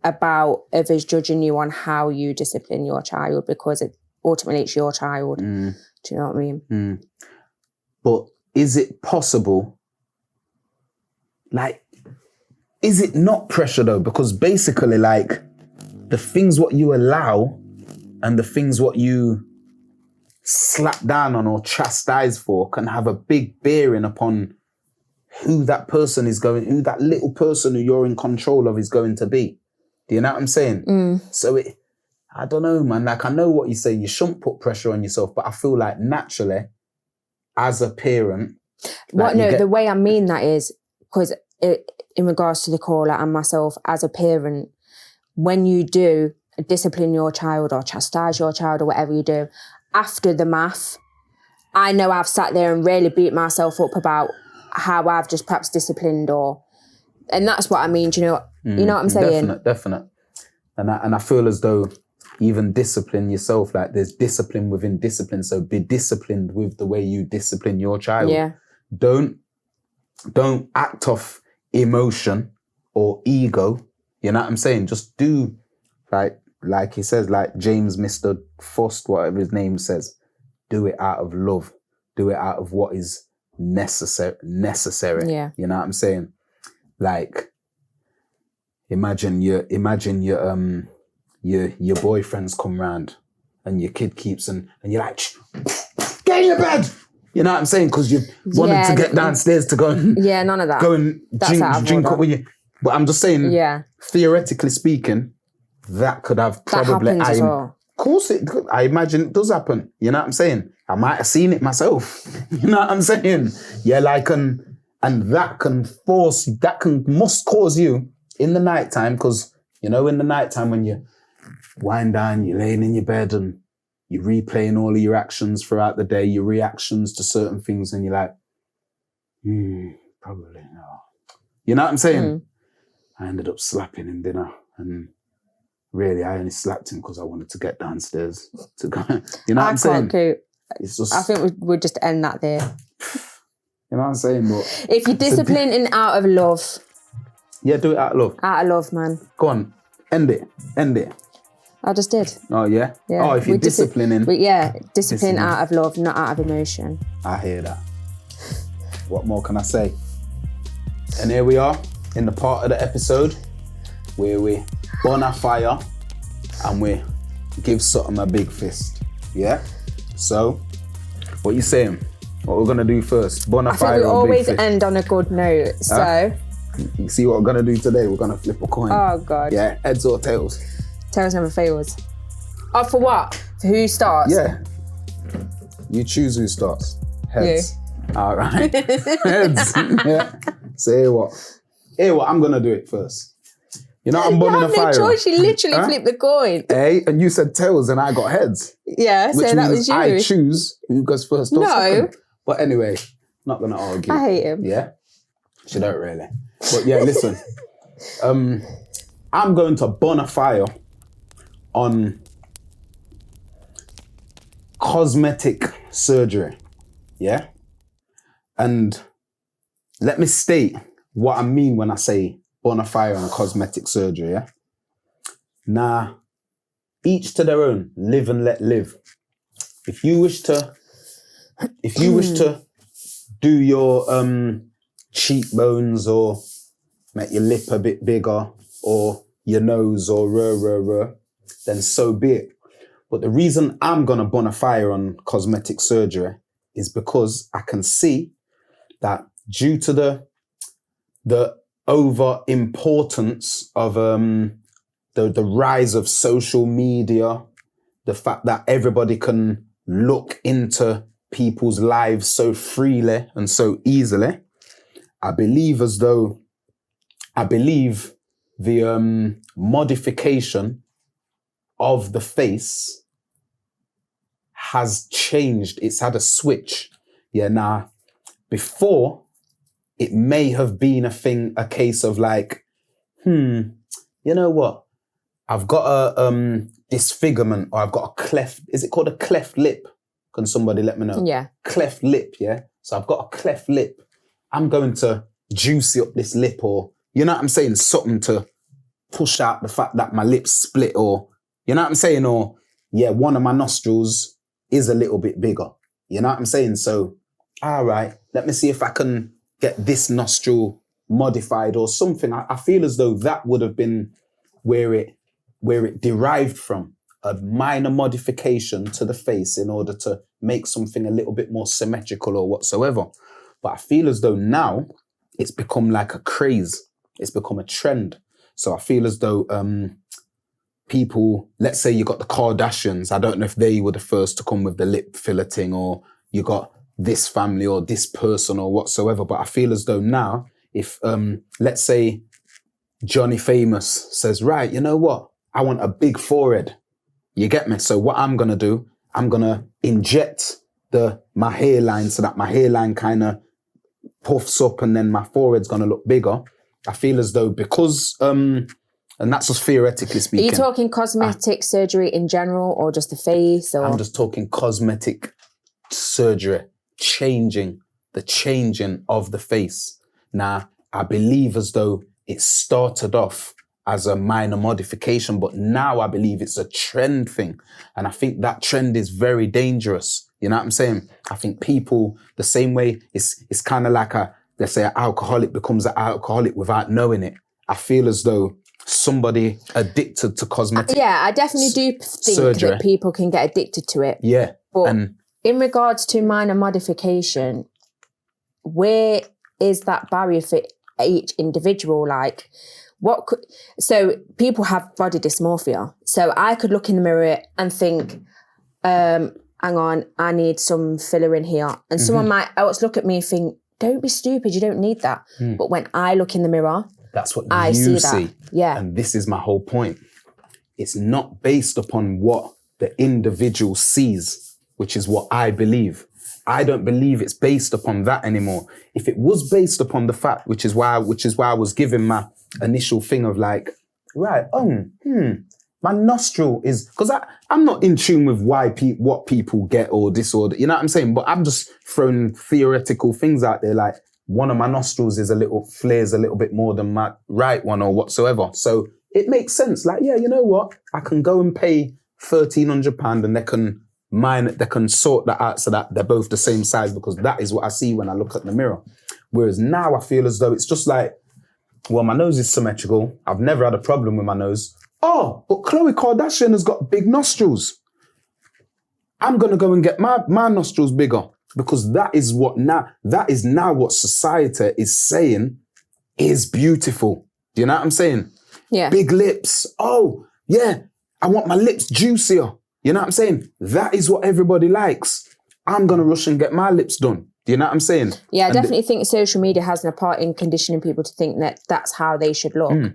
about others judging you on how you discipline your child, because ultimately it's your child. Do you know what I mean? But is it possible? Like, is it not pressure though? Because basically, like, the things what you allow and the things what you slap down on or chastise for can have a big bearing upon who that person is who that little person who you're in control of is going to be. Do you know what I'm saying? So I don't know, man. Like, I know what you're saying. You shouldn't put pressure on yourself, but I feel like naturally, as a parent... the way I mean that is, because in regards to the caller and myself as a parent, when you do discipline your child or chastise your child or whatever you do, after the math, I know I've sat there and really beat myself up about how I've just perhaps disciplined and that's what I mean. Do you know what I'm saying? Definite. And I feel as though even discipline yourself, like, there's discipline within discipline. So be disciplined with the way you discipline your child. Yeah. Don't act off emotion or ego. You know what I'm saying? Just do like he says, like James Mr. Fust, whatever his name says, do it out of love. Do it out of what is necessary. Yeah. You know what I'm saying? Like, imagine your boyfriends come round and your kid keeps and you're like, get in your bed. You know what I'm saying? Because you wanted to get downstairs to go and none of that. Go and drink up with you. But I'm just saying, theoretically speaking, that could have probably... That happens as well. Of course, I imagine it does happen. You know what I'm saying? I might have seen it myself. You know what I'm saying? Yeah, like, and And that must cause you in the nighttime, because, you know, in the nighttime when you wind down, you're laying in your bed and you're replaying all of your actions throughout the day, your reactions to certain things, and you're like, probably no. You know what I'm saying? I ended up slapping him dinner, and really I only slapped him because I wanted to get downstairs to go. You know what I'm saying? It's just, I think we'll just end that there. You know what I'm saying? But if you discipline in out of love. Yeah, do it out of love. Out of love, man. Go on. End it. I just did. Oh, yeah? Yeah. Oh, if you're disciplining. Discipline out of love, not out of emotion. I hear that. What more can I say? And here we are in the part of the episode where we burn our fire and we give something a big fist. Yeah? So, what you saying? What we're gonna do first? Burn a fire. I think we or always big fist? end on a good note. So, you see what we're gonna do today? We're gonna flip a coin. Oh God. Yeah, heads or tails? Tails never fails. Oh, for what? For who starts? Yeah. You choose who starts. Heads. You. All right. Heads. Yeah. So here what, I'm gonna do it first. You know, I'm burning a fire. No choice. You literally flipped the coin. Hey, and you said tails and I got heads. Yeah, so that was you. I choose who goes first or second. But anyway, not gonna argue. I hate him. Yeah? She don't really. But yeah, listen. I'm going to burn a fire on cosmetic surgery. Yeah? And let me state what I mean when I say burn a fire on cosmetic surgery, yeah? Now, each to their own, live and let live. If you wish to do your cheekbones or make your lip a bit bigger or your nose or then so be it. But the reason I'm gonna burn a fire on cosmetic surgery is because I can see that due to the over importance of the rise of social media, the fact that everybody can look into people's lives so freely and so easily, I believe the modification of the face has changed. It's had a switch. Yeah, now, before, it may have been a case of like, you know what? I've got a disfigurement, or I've got a cleft. Is it called a cleft lip? Can somebody let me know? Yeah. Cleft lip, yeah? So I've got a cleft lip. I'm going to juicy up this lip, or, you know what I'm saying? Something to push out the fact that my lips split, or, you know what I'm saying? Or, yeah, one of my nostrils is a little bit bigger. You know what I'm saying? So, all right, let me see if I can get this nostril modified or something. I feel as though that would have been where it derived from, a minor modification to the face in order to make something a little bit more symmetrical or whatsoever. But I feel as though now it's become like a craze. It's become a trend. So I feel as though people, let's say you got the Kardashians, I don't know if they were the first to come with the lip filleting, or you got this family or this person or whatsoever. But I feel as though now, if let's say Johnny Famous says, right, you know what? I want a big forehead. You get me? So what I'm going to do, I'm going to inject my hairline so that my hairline kind of puffs up and then my forehead's going to look bigger. I feel as though because, and that's just theoretically speaking. Are you talking cosmetic surgery in general or just the face? Or? I'm just talking cosmetic surgery, the changing of the face. Now, I believe as though it started off as a minor modification, but now I believe it's a trend thing. And I think that trend is very dangerous. You know what I'm saying? I think people, the same way, it's kind of like let's say an alcoholic becomes an alcoholic without knowing it. I feel as though somebody addicted to cosmetic I definitely do think surgery, that people can get addicted to it. Yeah. But in regards to minor modification, where is that barrier for each individual? Like, so people have body dysmorphia. So I could look in the mirror and think, hang on, I need some filler in here. And someone might else look at me and think, don't be stupid. You don't need that. But when I look in the mirror, that's what I you see. That. Yeah. And this is my whole point. It's not based upon what the individual sees, which is what I believe. I don't believe it's based upon that anymore. If it was based upon the fact, which is why I was giving my initial thing of like, right, my nostril is, because I'm not in tune with what people get or disorder, you know what I'm saying? But I'm just throwing theoretical things out there, like one of my nostrils flares a little bit more than my right one or whatsoever. So it makes sense. Like, yeah, you know what? I can go and pay £1,300 and they can sort that out so that they're both the same size, because that is what I see when I look at the mirror. Whereas now I feel as though it's just like, well, my nose is symmetrical. I've never had a problem with my nose. Oh, but Khloe Kardashian has got big nostrils. I'm going to go and get my nostrils bigger, because that is now what society is saying is beautiful. Do you know what I'm saying? Yeah. Big lips. Oh, yeah. I want my lips juicier. You know what I'm saying? That is what everybody likes. I'm going to rush and get my lips done. Do you know what I'm saying? Yeah, I definitely think social media has a part in conditioning people to think that that's how they should look.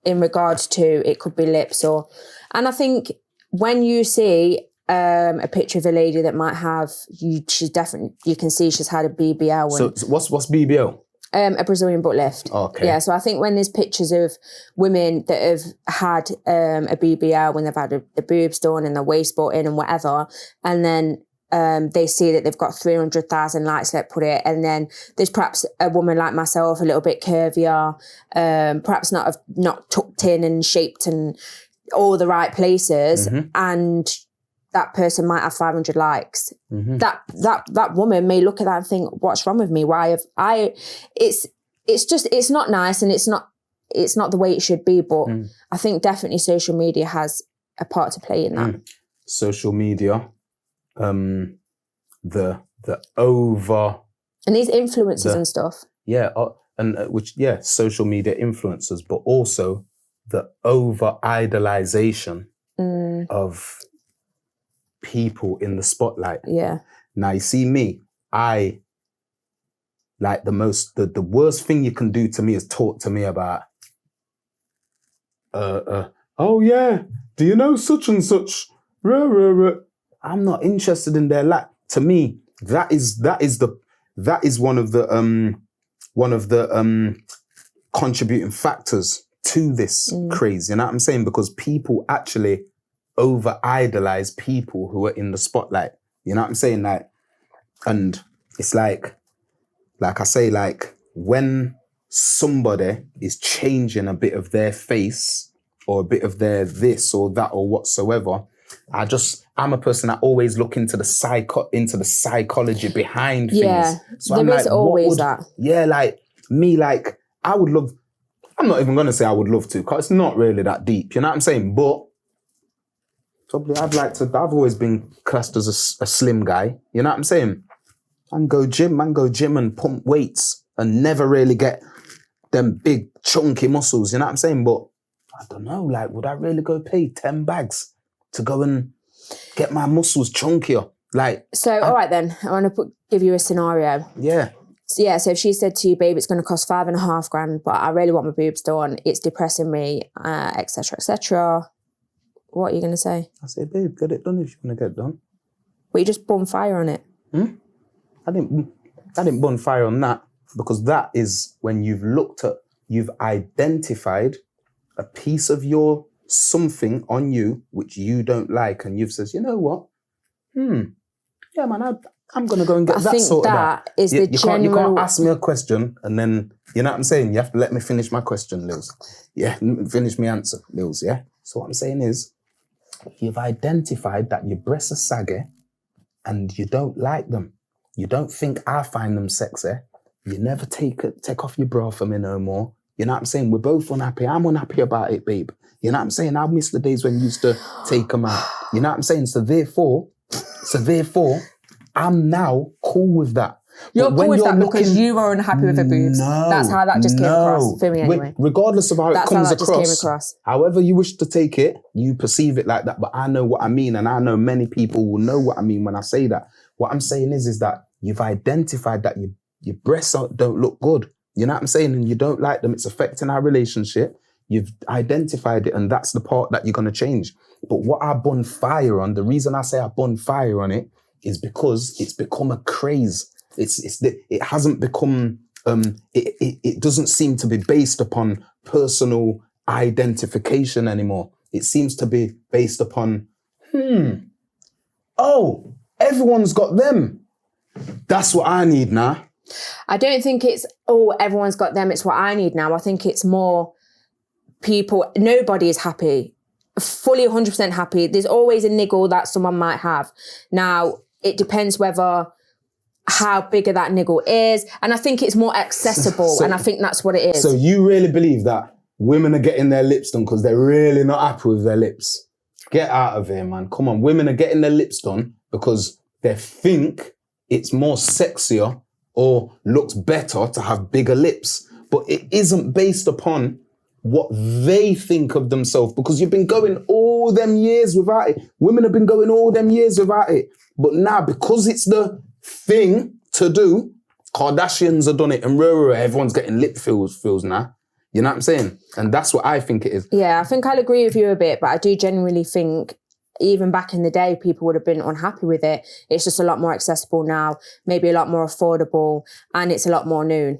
In regards to, it could be lips and I think when you see a picture of a lady that might have, you can see she's had a BBL. So what's BBL? A Brazilian butt lift. Okay. Yeah, so I think when there's pictures of women that have had a BBL, when they've had the boobs done and the waist brought in and whatever, and then they see that they've got 300,000 likes, let's put it, and then there's perhaps a woman like myself, a little bit curvier, perhaps not tucked in and shaped and all the right places, and that person might have 500 likes. That woman may look at that and think, what's wrong with me? Why have I? It's not nice, and it's not the way it should be. But I think definitely social media has a part to play in that. Social media. The over and these influencers and stuff. Yeah, social media influencers, but also the over idolization of people in the spotlight. Yeah. Now you see me, I like the worst thing you can do to me is talk to me about oh yeah, do you know such and such? I'm not interested in their life. To me, that is one of the contributing factors to this craze. You know what I'm saying? Because people actually over idolize people who are in the spotlight. You know what I'm saying? Like, and it's like I say, like when somebody is changing a bit of their face or a bit of their this or that or whatsoever, I'm a person that always look into the psychology behind things. Yeah, so there is always that. Yeah, like me, like I would love, I'm not even going to say I would love to, because it's not really that deep, you know what I'm saying? But probably I've always been classed as a slim guy, you know what I'm saying? Man go gym and pump weights and never really get them big chunky muscles, you know what I'm saying? But I don't know, like would I really go pay 10 bags to go and get my muscles chunkier? Like, so all right then, I want to give you a scenario. Yeah. So if she said to you, babe, it's going to cost $5,500, but I really want my boobs done, it's depressing me, etc., etc. What are you going to say? I say, babe, get it done if you want to get it done. But you just burn fire on it. I didn't burn fire on that, because that is when you've identified a piece of your something on you which you don't like, and you've said, you know what? Yeah, man, I'm going to go and get that sorted out. I think that you can't ask me a question and then, you know what I'm saying? You have to let me finish my question, Lils. Yeah, finish my answer, Lils, yeah? So what I'm saying is, you've identified that your breasts are saggy and you don't like them. You don't think I find them sexy. You never take off your bra for me no more. You know what I'm saying? We're both unhappy. I'm unhappy about it, babe. You know what I'm saying? I miss the days when you used to take them out. You know what I'm saying? So therefore, I'm now cool with that. You're cool with that because you are unhappy with the boobs. That's how that just came across for me anyway. Regardless of how it comes just came across. However you wish to take it, you perceive it like that. But I know what I mean, and I know many people will know what I mean when I say that. What I'm saying is that you've identified that your breasts don't look good. You know what I'm saying? And you don't like them. It's affecting our relationship. You've identified it, and that's the part that you're going to change. But what I bun fire on, the reason I say I bun fire on it is because it's become a craze. It hasn't become, it doesn't seem to be based upon personal identification anymore. It seems to be based upon, oh, everyone's got them. That's what I need now. I don't think it's, oh, everyone's got them, it's what I need now. I think it's more people, nobody is happy, fully 100% happy. There's always a niggle that someone might have. Now, it depends whether how bigger that niggle is. And I think it's more accessible. And I think that's what it is. So you really believe that women are getting their lips done because they're really not happy with their lips? Get out of here, man. Come on. Women are getting their lips done because they think it's more sexier or looks better to have bigger lips. But it isn't based upon what they think of themselves, because you've been going all them years without it. Women have been going all them years without it. But now, because it's the thing to do, Kardashians have done it, and everyone's getting lip fills now. You know what I'm saying? And that's what I think it is. Yeah, I think I'll agree with you a bit, but I do genuinely think even back in the day, people would have been unhappy with it. It's just a lot more accessible now, maybe a lot more affordable, and it's a lot more known.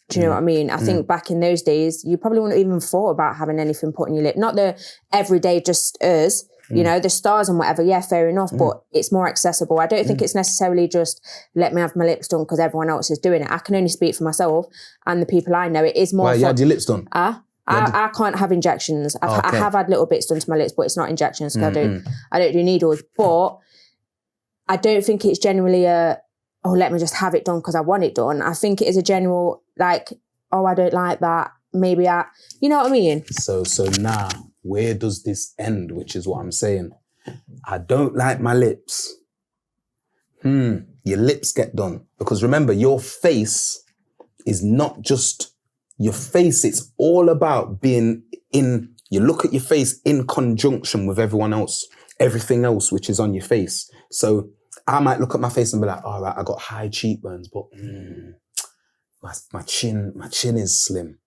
Do you know what I mean? I think back in those days, you probably wouldn't have even thought about having anything put on your lip. Not the everyday just us, you know, the stars and whatever. Yeah, fair enough, but it's more accessible. I don't think it's necessarily just let me have my lips done because everyone else is doing it. I can only speak for myself and the people I know. It is more. Well, you had your lips done? I can't have injections. I have had little bits done to my lips, but it's not injections because I don't do needles. But I don't think it's generally let me just have it done because I want it done. I think it is a general, like, oh, I don't like that. Maybe you know what I mean? So now, where does this end? Which is what I'm saying. I don't like my lips. Your lips get done. Because remember, your face is not just your face. It's all about being you look at your face in conjunction with everyone else, everything else which is on your face. So I might look at my face and be like, all right, I got high cheekbones, but my chin is slim.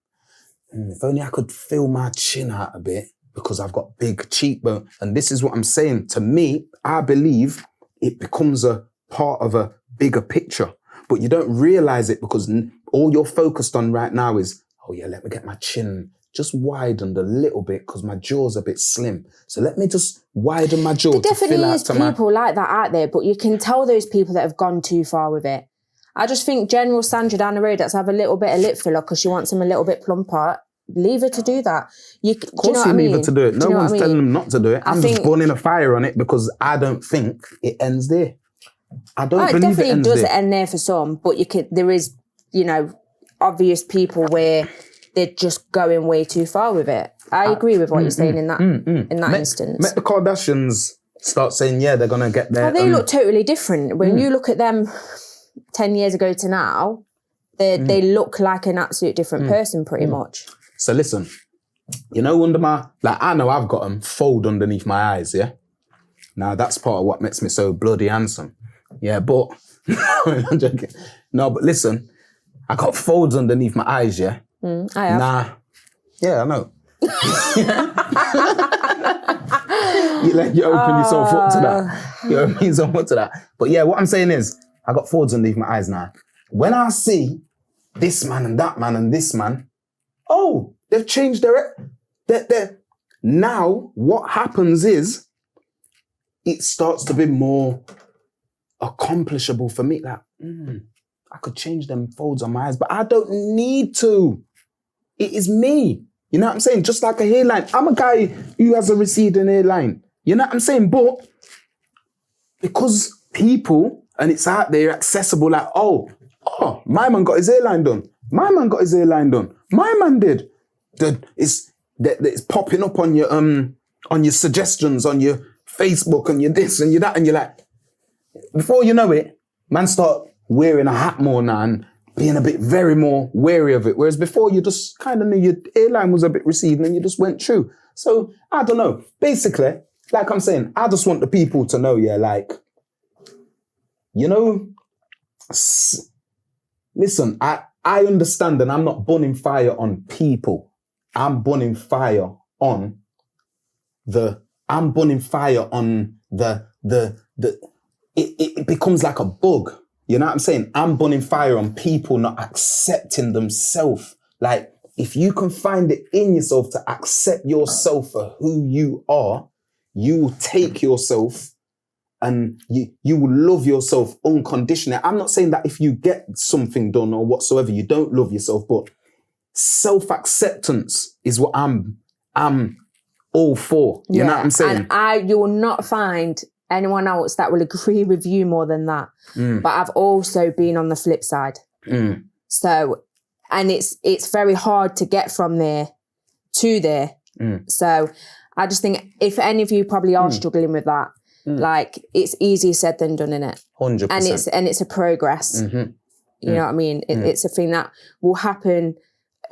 If only I could fill my chin out a bit because I've got big cheekbone. And this is what I'm saying. To me, I believe it becomes a part of a bigger picture, but you don't realize it because all you're focused on right now is, oh yeah, let me get my chin just widened a little bit because my jaw's a bit slim. So let me just widen my jaw. There definitely is people like that out there, but you can tell those people that have gone too far with it. I just think general Sandra down the road that's have a little bit of lip filler because she wants them a little bit plumper, leave her to do that. Of course you leave her to do it. No one's telling them not to do it. I'm just burning a fire on it because I don't think it ends there. I don't believe it ends there. It definitely does end there for some, but there is, obvious people where they're just going way too far with it. I agree with what you're saying in that instance. Met the Kardashians start saying, yeah, they're going to get their... they look totally different. When you look at them 10 years ago to now, they look like an absolute different person pretty much. So listen, under my... I know I've got them fold underneath my eyes, yeah? Now, that's part of what makes me so bloody handsome. Yeah, but... I'm joking. No, but listen, I got folds underneath my eyes, yeah? I have. Nah. Yeah, I know. you open yourself up to that. You open yourself up to that. But yeah, what I'm saying is, I got folds underneath my eyes now. When I see this man and that man and this man, oh, they've changed their... Now, what happens is, it starts to be more accomplishable for me. Like, I could change them folds on my eyes, but I don't need to. It is me. You know what I'm saying? Just like a hairline. I'm a guy who has a receding hairline. You know what I'm saying? But because people, and it's out there accessible, like, oh, my man got his hairline done. My man got his hairline done. My man did. It's popping up on your suggestions, on your Facebook, and your this and your that, and you're like, before you know it, man start wearing a hat more now and being a bit very more wary of it. Whereas before you just kind of knew your hairline was a bit receding and you just went true. So I don't know. Basically, like I'm saying, I just want the people to know, yeah, like, Listen, I understand, and I'm not burning fire on people. I'm burning fire on it becomes like a bug. You know what I'm saying? I'm burning fire on people not accepting themselves. Like, if you can find it in yourself to accept yourself for who you are, you will take yourself and you will love yourself unconditionally. I'm not saying that if you get something done or whatsoever, you don't love yourself, but self-acceptance is what I'm all for. You know what I'm saying? And you will not find anyone else that will agree with you more than that. But I've also been on the flip side. So, and it's very hard to get from there to there. So I just think if any of you probably are struggling with that, like, it's easier said than done, innit? 100%. And it's a progress. You know what I mean? It's a thing that will happen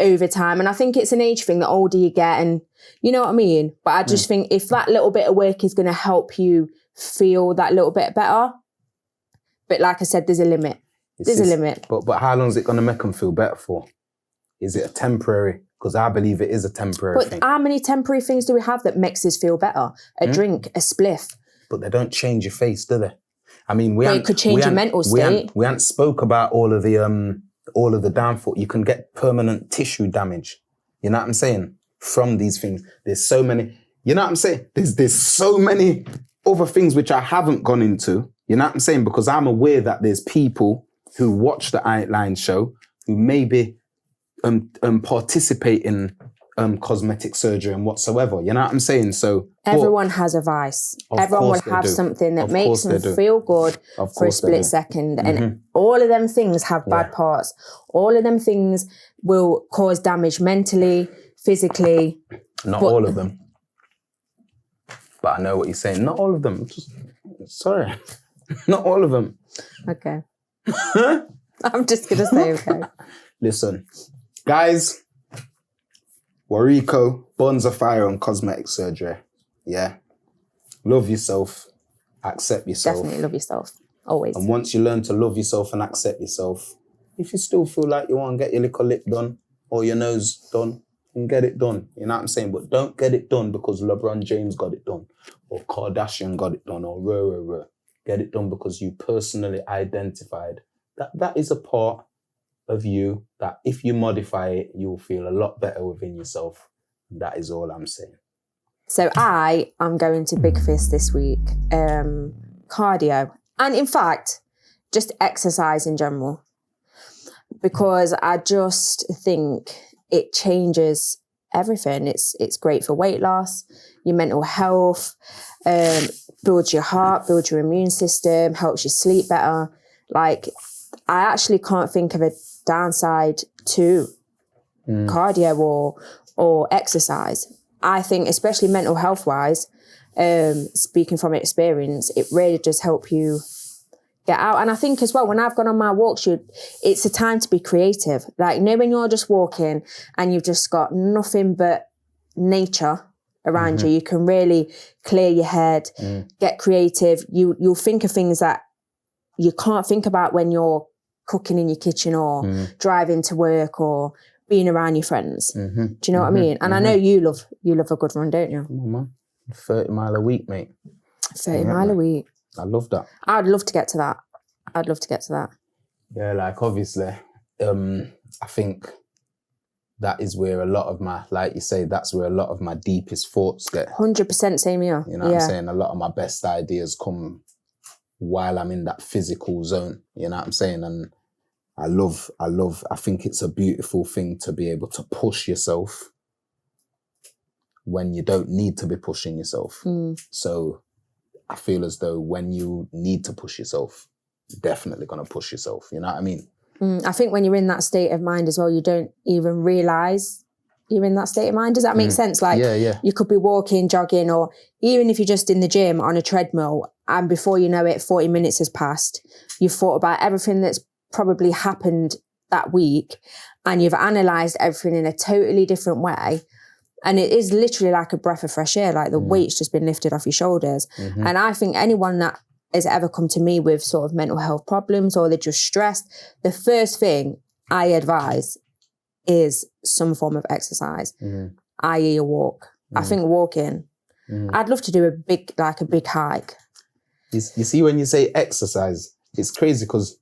over time. And I think it's an age thing. The older you get, and you know what I mean? But I just think if that little bit of work is going to help you feel that little bit better, but like I said, there's a limit. There's a limit. But how long is it going to make them feel better for? Is it a temporary? Because I believe it is a temporary thing. But how many temporary things do we have that makes us feel better? A drink, a spliff. But they don't change your face, do they? I mean, It could change your mental state. We hadn't spoke about all of the downfall. You can get permanent tissue damage. You know what I'm saying? From these things. There's so many, you know what I'm saying? There's so many other things which I haven't gone into. You know what I'm saying? Because I'm aware that there's people who watch the I Ain't Lyin show who maybe participate in cosmetic surgery and whatsoever. You know what I'm saying? So everyone has a vice. Everyone will have something that makes them feel good for a split second. And all of them things have bad parts. All of them things will cause damage mentally, physically. Not all of them. But I know what you're saying. Not all of them. Sorry. Not all of them. Okay. I'm just going to say okay. Listen, guys, Wariko, Buns of Fire on Cosmetic Surgery. Yeah. Love yourself. Accept yourself. Definitely love yourself. Always. And once you learn to love yourself and accept yourself, if you still feel like you want to get your little lip done or your nose done, then get it done. You know what I'm saying? But don't get it done because LeBron James got it done or Kardashian got it done or rah. Get it done because you personally identified that is a part of you that if you modify it, you'll feel a lot better within yourself. That is all I'm saying. So I am going to Big Fist this week. Cardio. And in fact, just exercise in general. Because I just think it changes everything. It's great for weight loss, your mental health, builds your heart, builds your immune system, helps you sleep better. Like, I actually can't think of a downside to cardio or exercise. I think, especially mental health wise, speaking from experience, it really does help you get out. And I think as well, when I've gone on my walks, it's a time to be creative. Like, you know, when you're just walking and you've just got nothing but nature around you, you can really clear your head, get creative. You'll think of things that you can't think about when you're cooking in your kitchen or driving to work or being around your friends. Do you know what I mean? And I know you love a good run, don't you? Come on, man. 30 mile a week, mate. 30 mile a week. I love that. I'd love to get to that. Yeah, like, obviously, I think that is where a lot of my, like you say, that's where a lot of my deepest thoughts get. 100% same here. You know what I'm saying? A lot of my best ideas come while I'm in that physical zone. You know what I'm saying? And I think it's a beautiful thing to be able to push yourself when you don't need to be pushing yourself. So I feel as though when you need to push yourself, you're definitely going to push yourself. You know what I mean? I think when you're in that state of mind as well, you don't even realise you're in that state of mind. Does that make sense? Like, you could be walking, jogging, or even if you're just in the gym on a treadmill, and before you know it, 40 minutes has passed. You've thought about everything that's probably happened that week, and you've analysed everything in a totally different way. And it is literally like a breath of fresh air, like the weight's just been lifted off your shoulders. And I think anyone that has ever come to me with sort of mental health problems or they're just stressed, the first thing I advise is some form of exercise, i.e. a walk. I think walking, I'd love to do a big hike. You see, when you say exercise, it's crazy because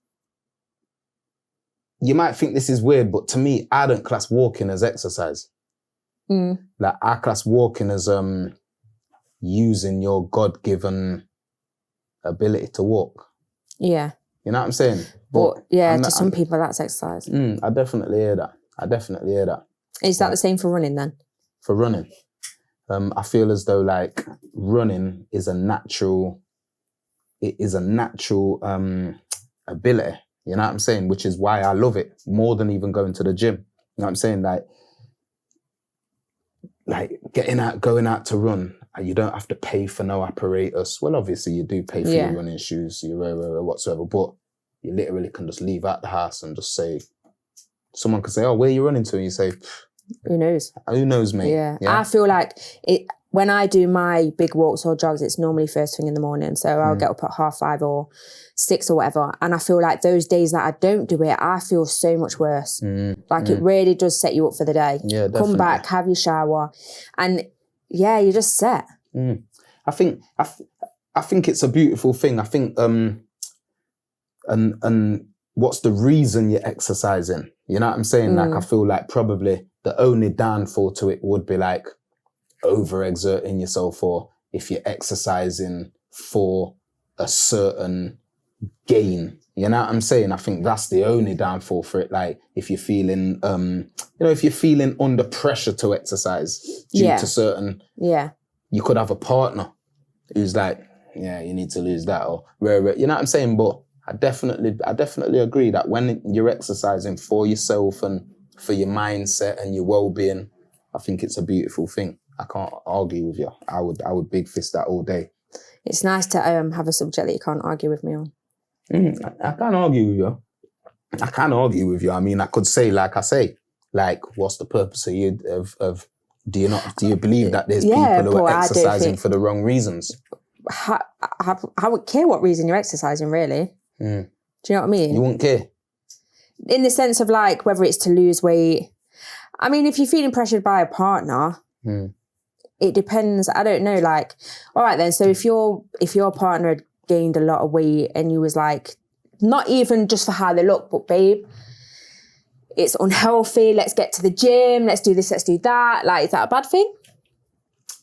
you might think this is weird, but to me, I don't class walking as exercise. Like, I class walking as using your God-given ability to walk. Yeah. You know what I'm saying? But yeah, to some people that's exercise. I definitely hear that. Is that the same for running then? For running, I feel as though like running is a natural. It is a natural ability. You know what I'm saying? Which is why I love it more than even going to the gym. You know what I'm saying? Like going out to run. You don't have to pay for no apparatus. Well, obviously you do pay for your running shoes, your whatsoever, but you literally can just leave out the house and just say, someone can say, oh, where are you running to? And you say, who knows? Who knows, mate? Yeah. I feel like when I do my big walks or jogs, it's normally first thing in the morning. So I'll get up at 5:30 or 6 or whatever. And I feel like those days that I don't do it, I feel so much worse. It really does set you up for the day. Yeah, definitely. Come back, have your shower, and you're just set. I think it's a beautiful thing. I think and what's the reason you're exercising? You know what I'm saying? Like, I feel like probably the only downfall to it would be like overexerting yourself, or if you're exercising for a certain gain. You know what I'm saying? I think that's the only downfall for it. Like, if you're feeling, if you're feeling under pressure to exercise due to certain, you could have a partner who's like, yeah, you need to lose that, or you know what I'm saying? But I definitely agree that when you're exercising for yourself and for your mindset and your well-being, I think it's a beautiful thing. I can't argue with you. I would big fist that all day. It's nice to have a subject that you can't argue with me on. I can't argue with you. I mean, I could say, like I say, like, what's the purpose of you do you believe that there's people who are exercising for the wrong reasons? I wouldn't care what reason you're exercising, really. Do you know what I mean? You wouldn't care? In the sense of like whether it's to lose weight. I mean, if you're feeling pressured by a partner, it depends. I don't know. Like, all right then. So if your partner had gained a lot of weight and you was like, not even just for how they look, but babe, it's unhealthy. Let's get to the gym. Let's do this. Let's do that. Like, is that a bad thing?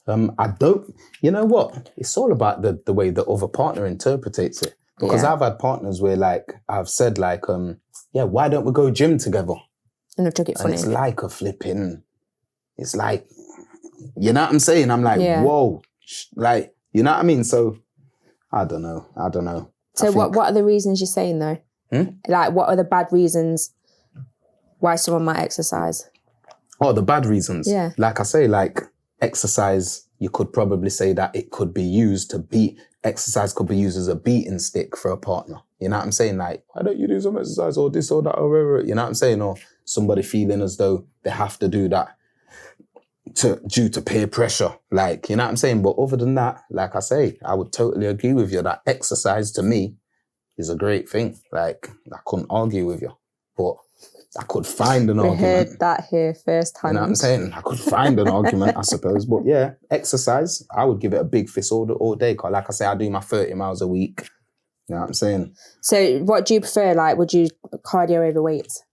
I don't. You know what? It's all about the way the other partner interprets it. Because I've had partners where, like, I've said, like, why don't we go gym together? And I took it funny. And it's like a flipping, it's like, you know what I'm saying? I'm like, whoa, like, you know what I mean? So, I don't know. So what are the reasons you're saying, though? Like, what are the bad reasons why someone might exercise? Oh, the bad reasons? Yeah. Like I say, like, exercise, you could probably say that it could be used exercise could be used as a beating stick for a partner. You know what I'm saying? Like, why don't you do some exercise or this or that or whatever? You know what I'm saying? Or somebody feeling as though they have to do that due to peer pressure. Like, you know what I'm saying? But other than that, like I say, I would totally agree with you that exercise to me is a great thing. Like, I couldn't argue with you, but I could find an argument. We heard that here first hand. You know what I'm saying? I could find an argument, I suppose. But yeah, exercise, I would give it a big fist all day. Cause like I say, I do my 30 miles a week. You know what I'm saying? So what do you prefer? Like, would you cardio over weights?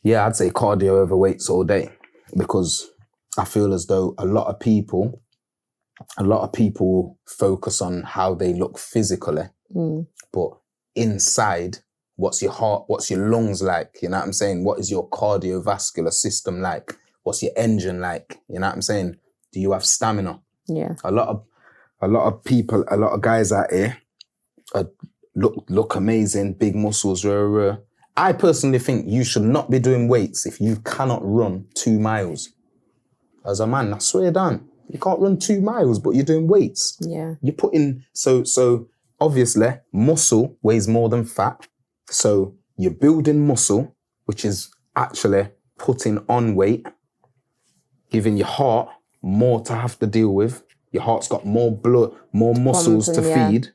Yeah, I'd say cardio over weights all day, because I feel as though a lot of people focus on how they look physically, but inside, what's your heart, what's your lungs like? You know what I'm saying? What is your cardiovascular system like? What's your engine like? You know what I'm saying? Do you have stamina? Yeah. A lot of people, a lot of guys out here look amazing, big muscles. I personally think you should not be doing weights if you cannot run 2 miles. As a man, I swear down, you can't run 2 miles, but you're doing weights. Yeah. You put in, so obviously muscle weighs more than fat. So you're building muscle, which is actually putting on weight, giving your heart more to have to deal with. Your heart's got more blood, more muscles to Pumping, feed,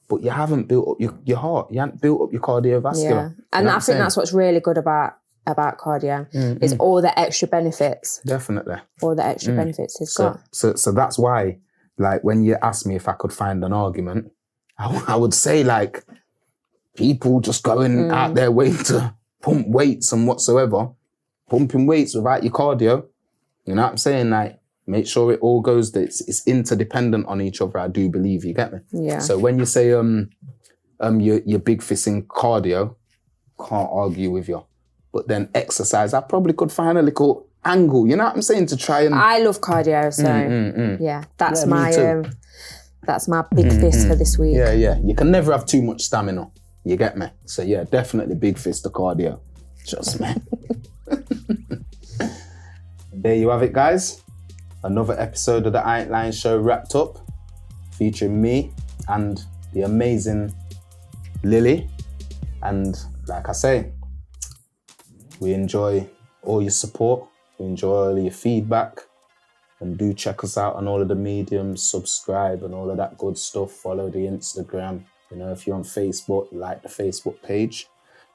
but you haven't built up your heart. You haven't built up your cardiovascular. Yeah. And I think that's what's really good about cardio is all the extra benefits. Definitely. All the extra benefits it's got. So that's why, like, when you ask me if I could find an argument, I would say, like, people just going out their way to pump weights and whatsoever, pumping weights without your cardio, you know what I'm saying? Like, make sure it all goes, it's interdependent on each other, I do believe, you get me? Yeah. So when you say your big fist in cardio, can't argue with you. But then exercise, I probably could find a little angle, you know what I'm saying, to try and... I love cardio, so yeah, that's my big fist for this week. Yeah. You can never have too much stamina, you get me? So yeah, definitely big fist of cardio. Trust me. There you have it, guys. Another episode of the iaintlyin show wrapped up, featuring me and the amazing Lily. And like I say, we enjoy all your support, we enjoy all your feedback, and do check us out on all of the mediums, subscribe and all of that good stuff. Follow the Instagram. You know, if you're on Facebook, like the Facebook page.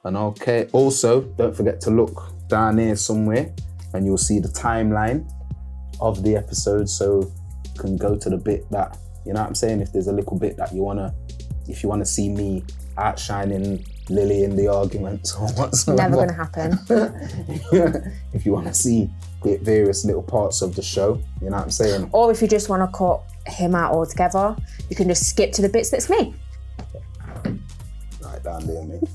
And okay, also, don't forget to look down here somewhere and you'll see the timeline of the episode, so you can go to the bit that, you know what I'm saying, if there's a little bit that if you wanna see me outshining Lily in the arguments or whatsoever. Never gonna happen. If you wanna see various little parts of the show, you know what I'm saying? Or if you just wanna cut him out altogether, you can just skip to the bits that's me. Right down there, mate.